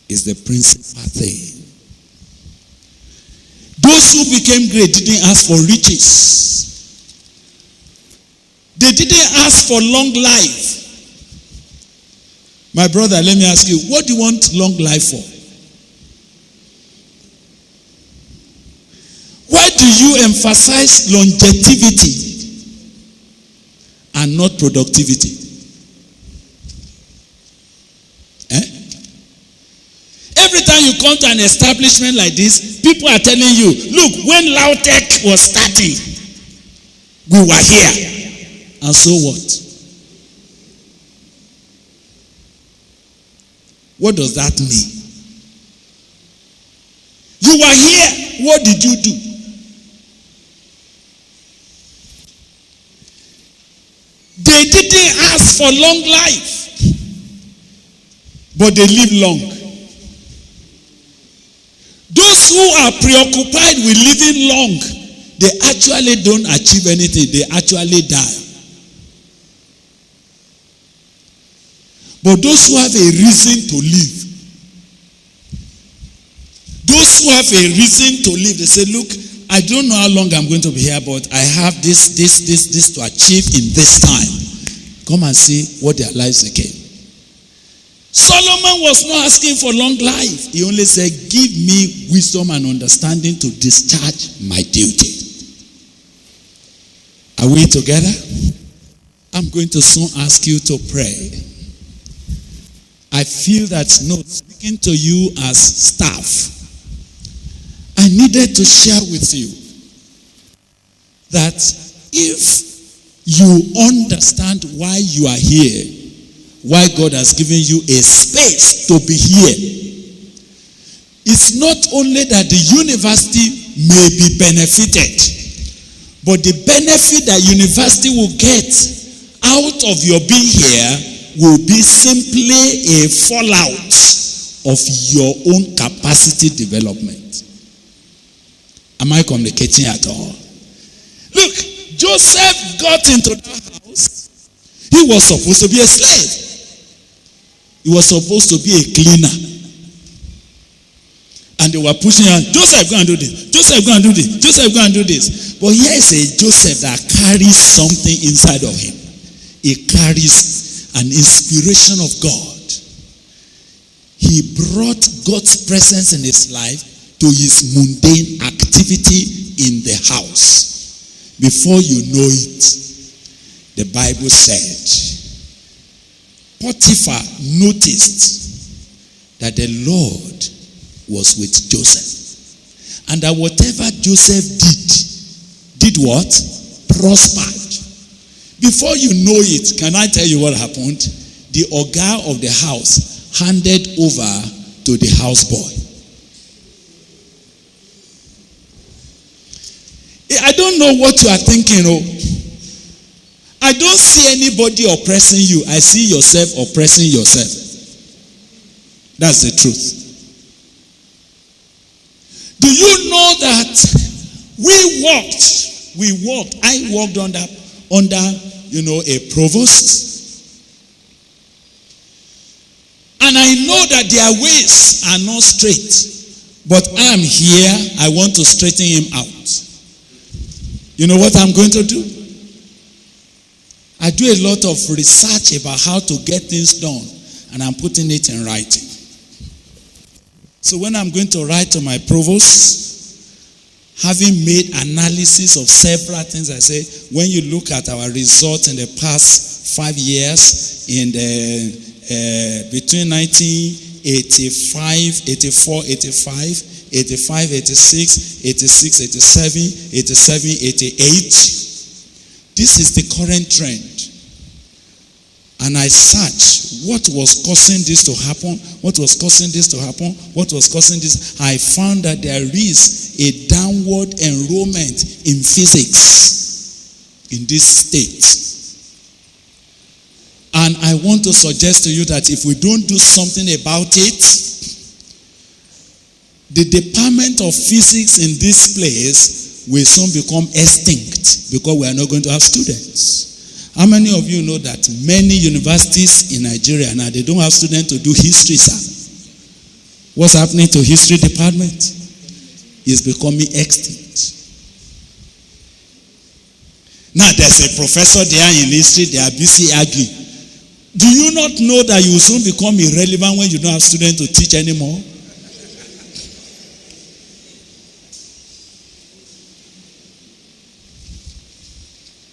is the principal thing. Those who became great didn't ask for riches. They didn't ask for long life. My brother, let me ask you, what do you want long life for? Why do you emphasize longevity and not productivity? Every time you come to an establishment like this, people are telling you, look, when Lautech was starting, we were here. And so what? What does that mean? You were here. What did you do? They didn't ask for long life, but they live long. Those who are preoccupied with living long, they actually don't achieve anything. They actually die. But those who have a reason to live, those who have a reason to live, they say, look, I don't know how long I'm going to be here, but I have this to achieve in this time. Come and see what their lives became. Solomon was not asking for long life. He only said, give me wisdom and understanding to discharge my duty. Are we together? I'm going to soon ask you to pray. I feel that, speaking to you as staff, I needed to share with you that if you understand why you are here, why God has given you a space to be here, it's not only that the university may be benefited, but the benefit that university will get out of your being here will be simply a fallout of your own capacity development. Am I communicating at all? Look, Joseph got into that house. He was supposed to be a slave. He was supposed to be a cleaner. And they were pushing him, Joseph, go and do this. Joseph, go and do this. Joseph, go and do this. But here is a Joseph that carries something inside of him. He carries an inspiration of God. He brought God's presence in his life to his mundane activity in the house. Before you know it, the Bible said, Potiphar noticed that the Lord was with Joseph. And that whatever Joseph did what? Prospered. Before you know it, can I tell you what happened? The oga of the house handed over to the houseboy. I don't know what you are thinking. I don't see anybody oppressing you. I see yourself oppressing yourself. That's the truth. Do you know that I walked under a provost, and I know that their ways are not straight, but I am here. I want to straighten him out. You know what I'm going to do? I do a lot of research about how to get things done, and I'm putting it in writing. So when I'm going to write to my provost, having made analysis of several things, I say, when you look at our results in the past 5 years, in the between 1985, 84, 85, 85, 86, 86, 87, 87, 88, this is the current trend. And I searched what was causing this to happen, what was causing this to happen, what was causing this. I found that there is a downward enrollment in physics in this state. And I want to suggest to you that if we don't do something about it, the department of physics in this place will soon become extinct because we are not going to have students. How many of you know that many universities in Nigeria now, they don't have students to do history, sir? What's happening to history department? It's becoming extinct. Now there's a professor there in history, they are busy arguing. Do you not know that you will soon become irrelevant when you don't have students to teach anymore?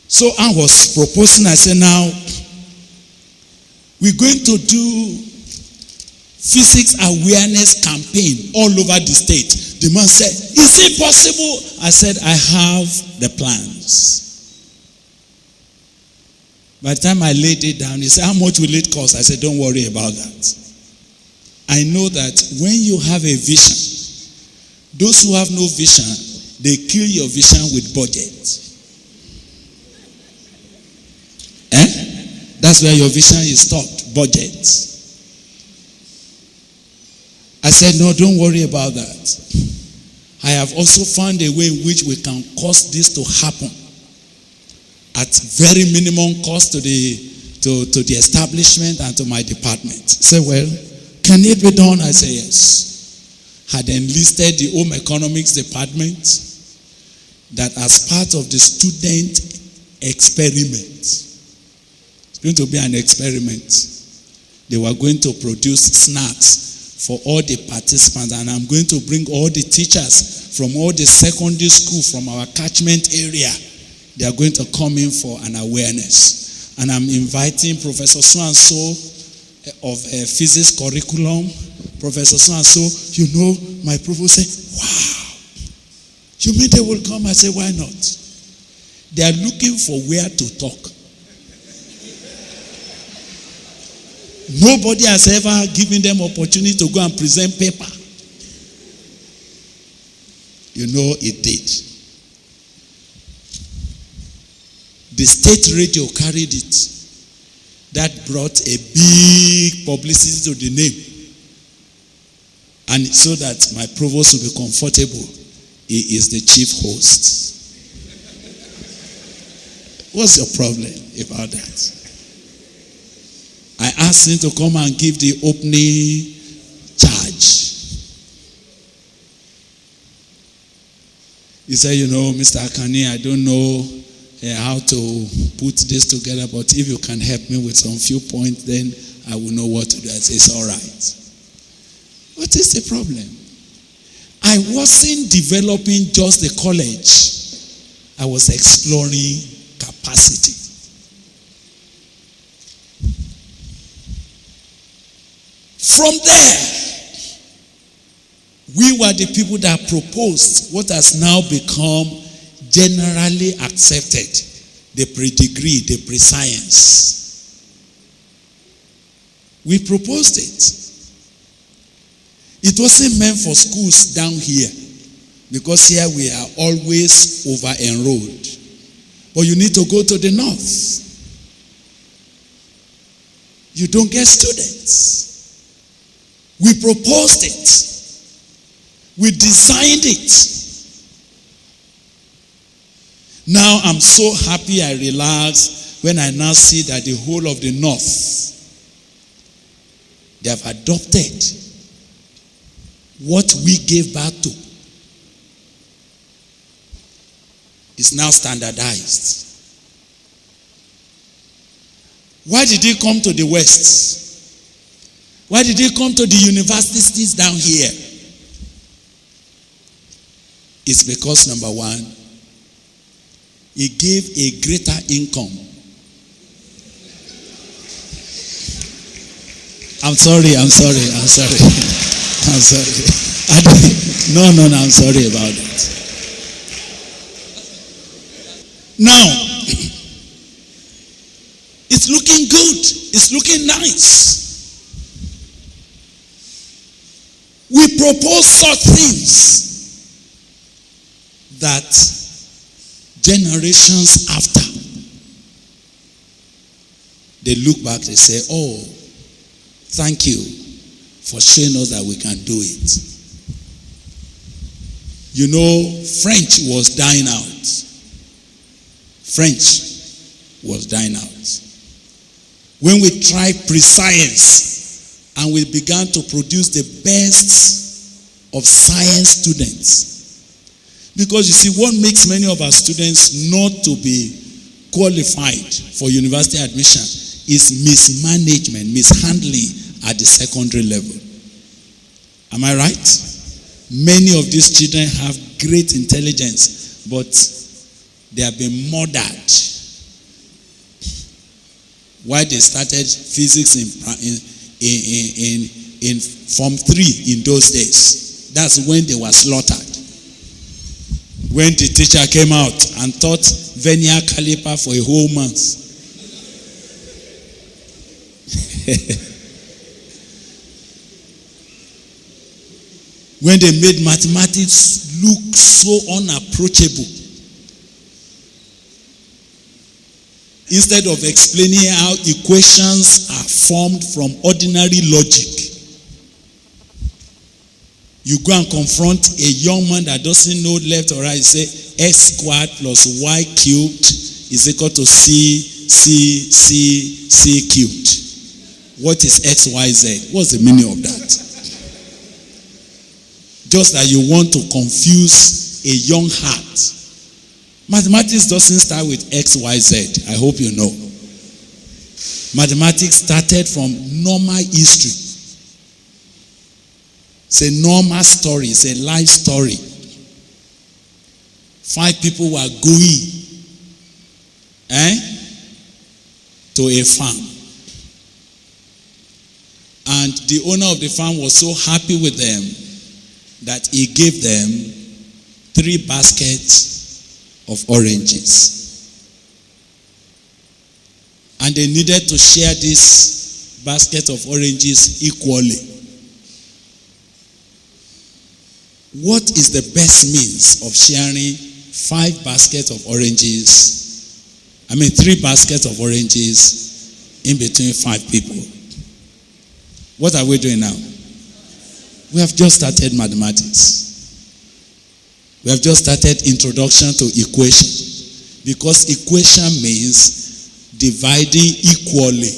So I was proposing, I said, now, we're going to do physics awareness campaign all over the state. The man said, is it possible? I said, I have the plans. By the time I laid it down, he said, how much will it cost? I said, don't worry about that. I know that when you have a vision, those who have no vision, they kill your vision with budget. That's where your vision is stopped. Budget. I said, no, don't worry about that. I have also found a way in which we can cause this to happen at very minimum cost to the establishment and to my department. He said, well, can it be done? I said, yes. Had enlisted the home economics department that as part of the student experiment. It's going to be an experiment. They were going to produce snacks for all the participants, and I'm going to bring all the teachers from all the secondary school from our catchment area. They are going to come in for an awareness. And I'm inviting Professor so-and-so of physics curriculum, Professor so-and-so. You know, my provost said, wow, you mean they will come? I said, why not? They are looking for where to talk. Nobody has ever given them opportunity to go and present paper. You know, it did. The state radio carried it. That brought a big publicity to the name. And so that my provost will be comfortable, he is the chief host. What's your problem about that? I asked him to come and give the opening charge. He said, you know, Mr. Akanni, I don't know how to put this together, but if you can help me with some few points, then I will know what to do. I say, it's all right. What is the problem? I wasn't developing just the college. I was exploring capacity. From there, we were the people that proposed what has now become generally accepted, the pre-degree, the pre-science. We proposed it. It wasn't meant for schools down here, because here we are always over-enrolled. But you need to go to the north. You don't get students. We proposed it. We designed it. Now I'm so happy, I relax when I now see that the whole of the north, they have adopted what we gave birth to. It's now standardized. Why did it come to the west? Why did it come to the universities down here? It's because, number one, it gave a greater income. I'm sorry. I'm sorry. No, I'm sorry about that. Now, it's looking good. It's looking nice. We propose such things that generations after, they look back, they say, oh, thank you for showing us that we can do it. You know, French was dying out. French was dying out. When we tried pre-science and we began to produce the best of science students, because you see, what makes many of our students not to be qualified for university admission is mismanagement, mishandling at the secondary level. Am I right? Many of these children have great intelligence, but they have been murdered. Why they started physics in Form 3 in those days. That's when they were slaughtered. When the teacher came out and taught vernier caliper for a whole month. When they made mathematics look so unapproachable. Instead of explaining how equations are formed from ordinary logic, you go and confront a young man that doesn't know left or right. You say x squared plus y cubed is equal to c cubed. What is x, y, z? What's the meaning of that? Just that you want to confuse a young heart. Mathematics doesn't start with x, y, z. I hope you know. Mathematics started from normal history. It's a normal story. It's a life story. 5 people were going to a farm. And the owner of the farm was so happy with them that he gave them 3 baskets of oranges. And they needed to share this basket of oranges equally. What is the best means of sharing 5 baskets of oranges? 3 baskets of oranges in between 5 people. What are we doing now? We have just started mathematics. We have just started introduction to equation. Because equation means dividing equally.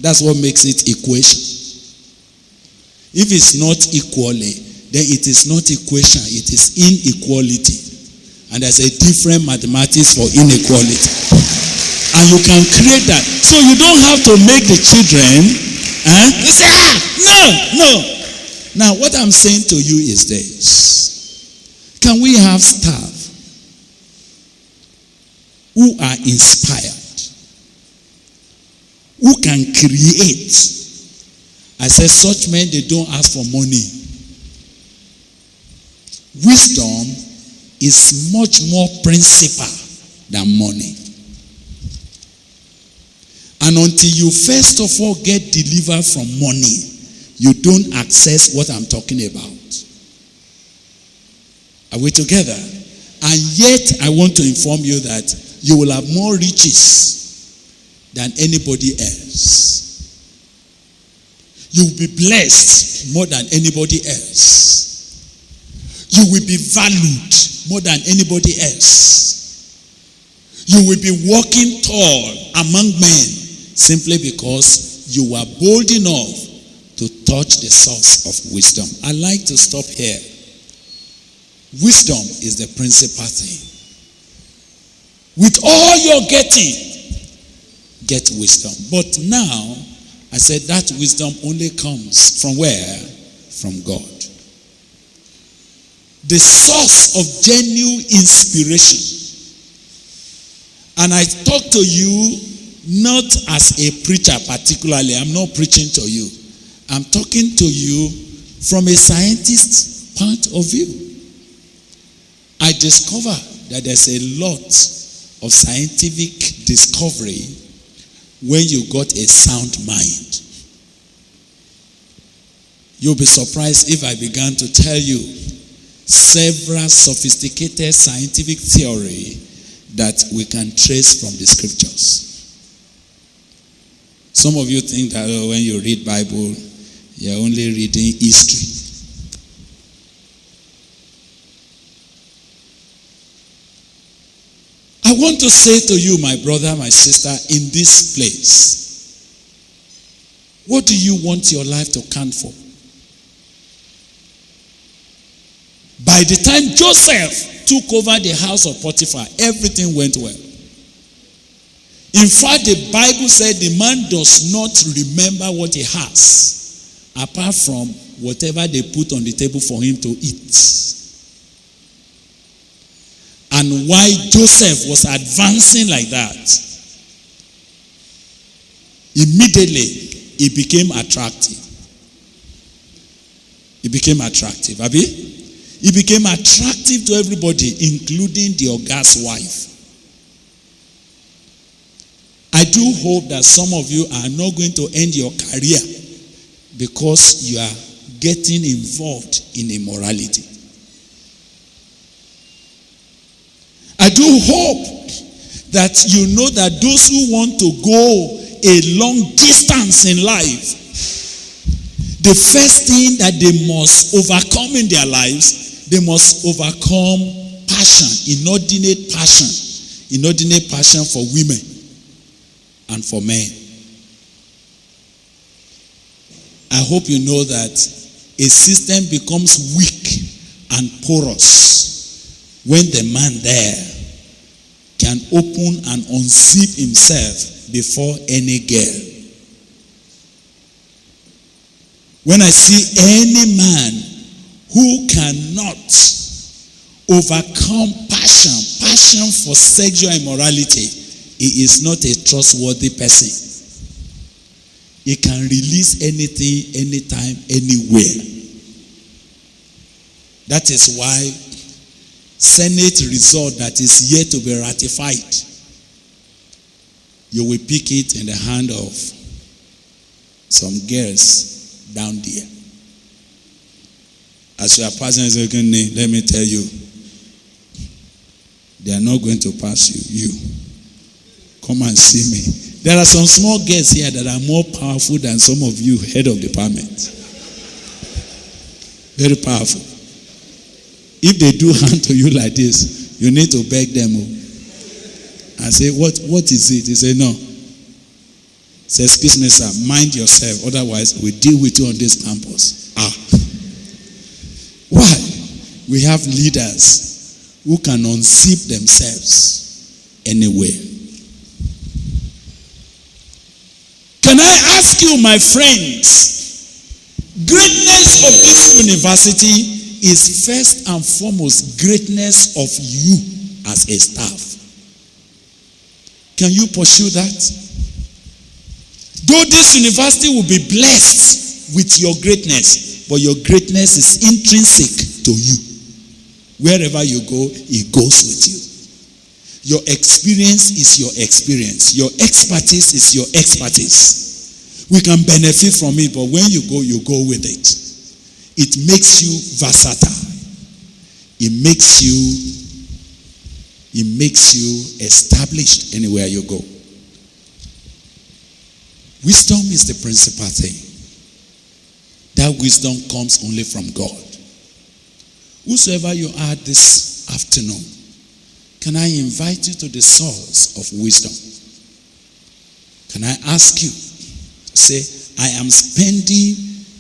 That's what makes it equation. If it's not equally, then it is not equation, it is inequality. And there's a different mathematics for inequality. And you can create that. So you don't have to make the children, you say, no. Now what I'm saying to you is this. Can we have staff who are inspired, who can create? I said such men, they don't ask for money. Wisdom is much more principal than money. And until you first of all get delivered from money, you don't access what I'm talking about. Are we together? And yet I want to inform you that you will have more riches than anybody else. You will be blessed more than anybody else. You will be valued more than anybody else. You will be walking tall among men simply because you were bold enough to touch the source of wisdom. I like to stop here. Wisdom is the principal thing. With all you're getting, get wisdom. But now, I said that wisdom only comes from where? From God. The source of genuine inspiration. And I talk to you not as a preacher particularly. I'm not preaching to you. I'm talking to you from a scientist's point of view. I discover that there's a lot of scientific discovery when you got a sound mind. You'll be surprised if I began to tell you several sophisticated scientific theory that we can trace from the scriptures. Some of you think that when you read Bible, you're only reading history. I want to say to you, my brother, my sister, in this place, what do you want your life to count for? By the time Joseph took over the house of Potiphar, everything went well. In fact, the Bible said the man does not remember what he has, apart from whatever they put on the table for him to eat. And why Joseph was advancing like that, immediately he became attractive. He became attractive, Abi? He became attractive to everybody, including the Oga's wife. I do hope that some of you are not going to end your career because you are getting involved in immorality. I do hope that you know that those who want to go a long distance in life, the first thing that they must overcome in their lives, they must overcome passion, inordinate passion for women and for men. I hope you know that a system becomes weak and porous when the man there can open and unzip himself before any girl. When I see any man who cannot overcome passion for sexual immorality, he is not a trustworthy person. He can release anything, anytime, anywhere. That is why Senate result that is yet to be ratified, you will pick it in the hand of some girls down there. As you are passing, let me tell you, they are not going to pass you. Come and see me. There are some small girls here that are more powerful than some of you head of department. Very powerful. If they do hand to you like this, you need to beg them and say, what is it? He say, no. Say, excuse me, sir, mind yourself. Otherwise, we deal with you on this campus. Why? We have leaders who can unzip themselves anywhere. Can I ask you, my friends, greatness of this university is first and foremost greatness of you as a staff. Can you pursue that? Though this university will be blessed with your greatness, but your greatness is intrinsic to you. Wherever you go, it goes with you. Your experience is your experience. Your expertise is your expertise. We can benefit from it, but when you go with it. It makes you versatile. It makes you established anywhere you go. Wisdom is the principal thing. That wisdom comes only from God. Whosoever you are this afternoon, can I invite you to the source of wisdom? Can I ask you, say, I am spending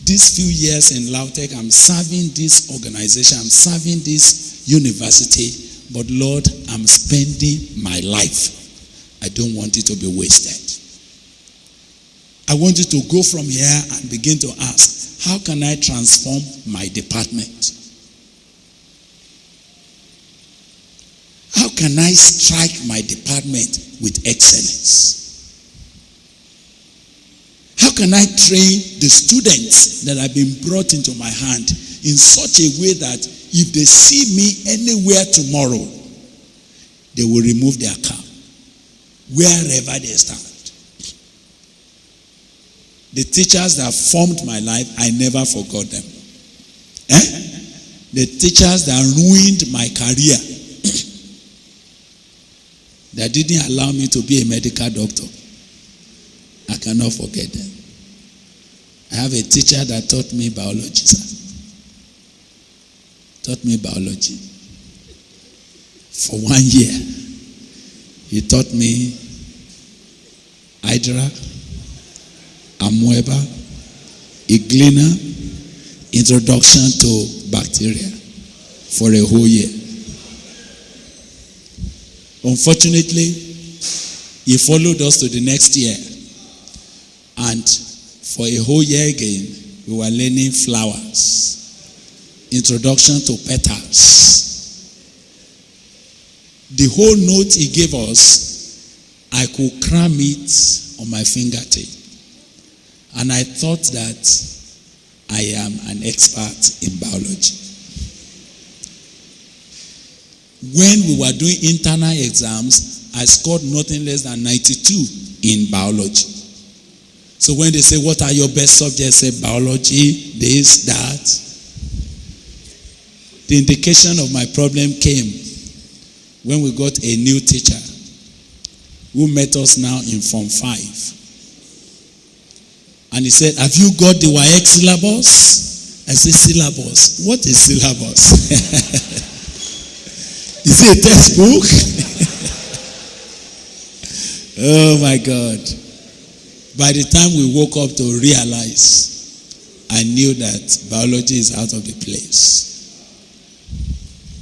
these few years in Lautech, I'm serving this organization, I'm serving this university, but Lord, I'm spending my life. I don't want it to be wasted. I want you to go from here and begin to ask, how can I transform my department? How can I strike my department with excellence? How can I train the students that have been brought into my hand in such a way that if they see me anywhere tomorrow, they will remove their cap wherever they stand? The teachers that formed my life, I never forgot them. The teachers that ruined my career, that didn't allow me to be a medical doctor, I cannot forget them. I have a teacher that taught me biology, sir. Taught me biology. For 1 year, he taught me Hydra, Amoeba, Iglina, introduction to bacteria for a whole year. Unfortunately, he followed us to the next year. And for a whole year again, we were learning flowers, introduction to petals. The whole note he gave us, I could cram it on my fingertip. And I thought that I am an expert in biology. When we were doing internal exams, I scored nothing less than 92 in biology. So when they say, what are your best subjects? I say, biology, this, that. The indication of my problem came when we got a new teacher who met us now in Form 5. And he said, have you got the WAEC syllabus? I said, syllabus? What is syllabus? Is it a textbook? Oh my God. By the time we woke up to realize, I knew that biology is out of the place.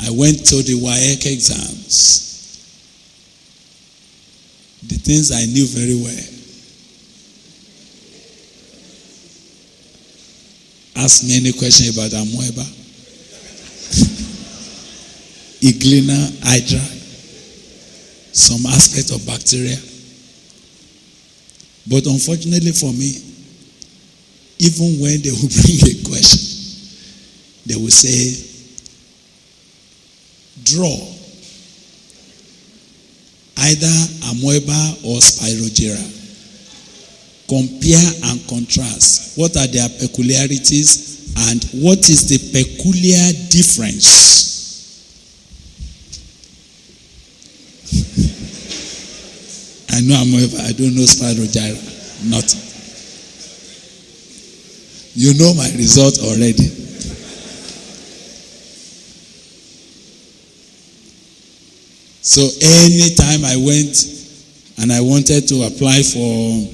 I went to the WAEC exams. The things I knew very well. Ask me any question about amoeba, Iglina, hydra, some aspect of bacteria. But unfortunately for me, even when they will bring a question, they will say, draw either amoeba or spirogera. Compare and contrast. What are their peculiarities and what is the peculiar difference? I know amoeba, I don't know spirogera. Nothing. You know my result already. So anytime I went and I wanted to apply for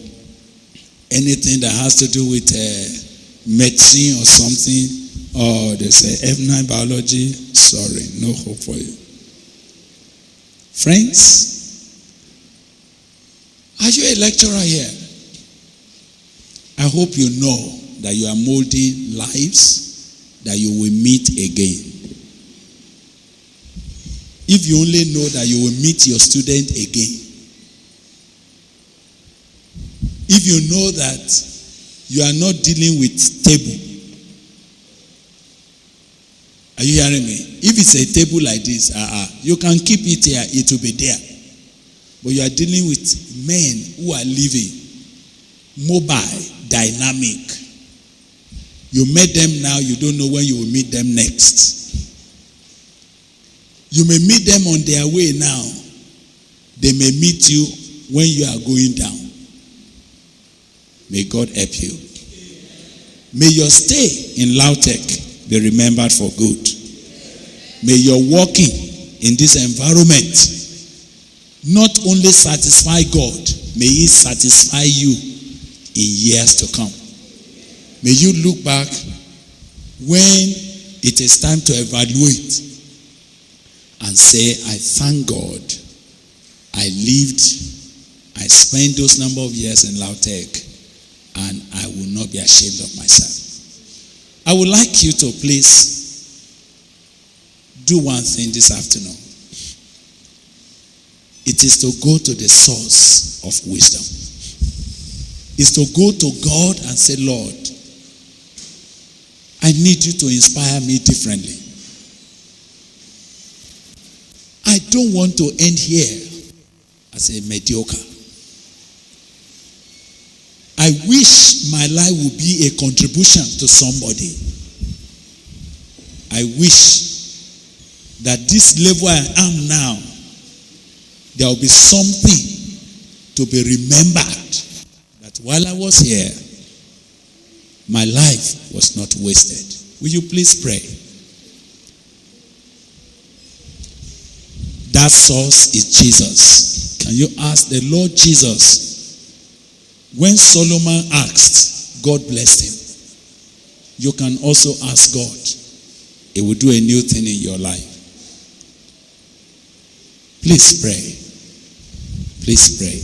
anything that has to do with medicine or something, or they say F9 biology, sorry, no hope for you. Friends, are you a lecturer here? I hope you know that you are molding lives that you will meet again. If you only know that you will meet your student again, if you know that you are not dealing with table, are you hearing me? If it's a table like this, you can keep it here, it will be there. But you are dealing with men who are living, mobile, dynamic. You met them now, you don't know when you will meet them next. You may meet them on their way now. They may meet you when you are going down. May God help you. May your stay in Lautech be remembered for good. May your walking in this environment not only satisfy God, may it satisfy you in years to come. May you look back when it is time to evaluate and say, I thank God I lived, I spent those number of years in Lautech, and I will not be ashamed of myself. I would like you to please do one thing this afternoon. It is to go to the source of wisdom. It's to go to God and say, Lord, I need you to inspire me differently. I don't want to end here as a mediocre. I wish my life would be a contribution to somebody. I wish that this level I am now, there will be something to be remembered. That while I was here, my life was not wasted. Will you please pray? That source is Jesus. Can you ask the Lord Jesus? When Solomon asked, God blessed him. You can also ask God. He will do a new thing in your life. Please pray. Please pray.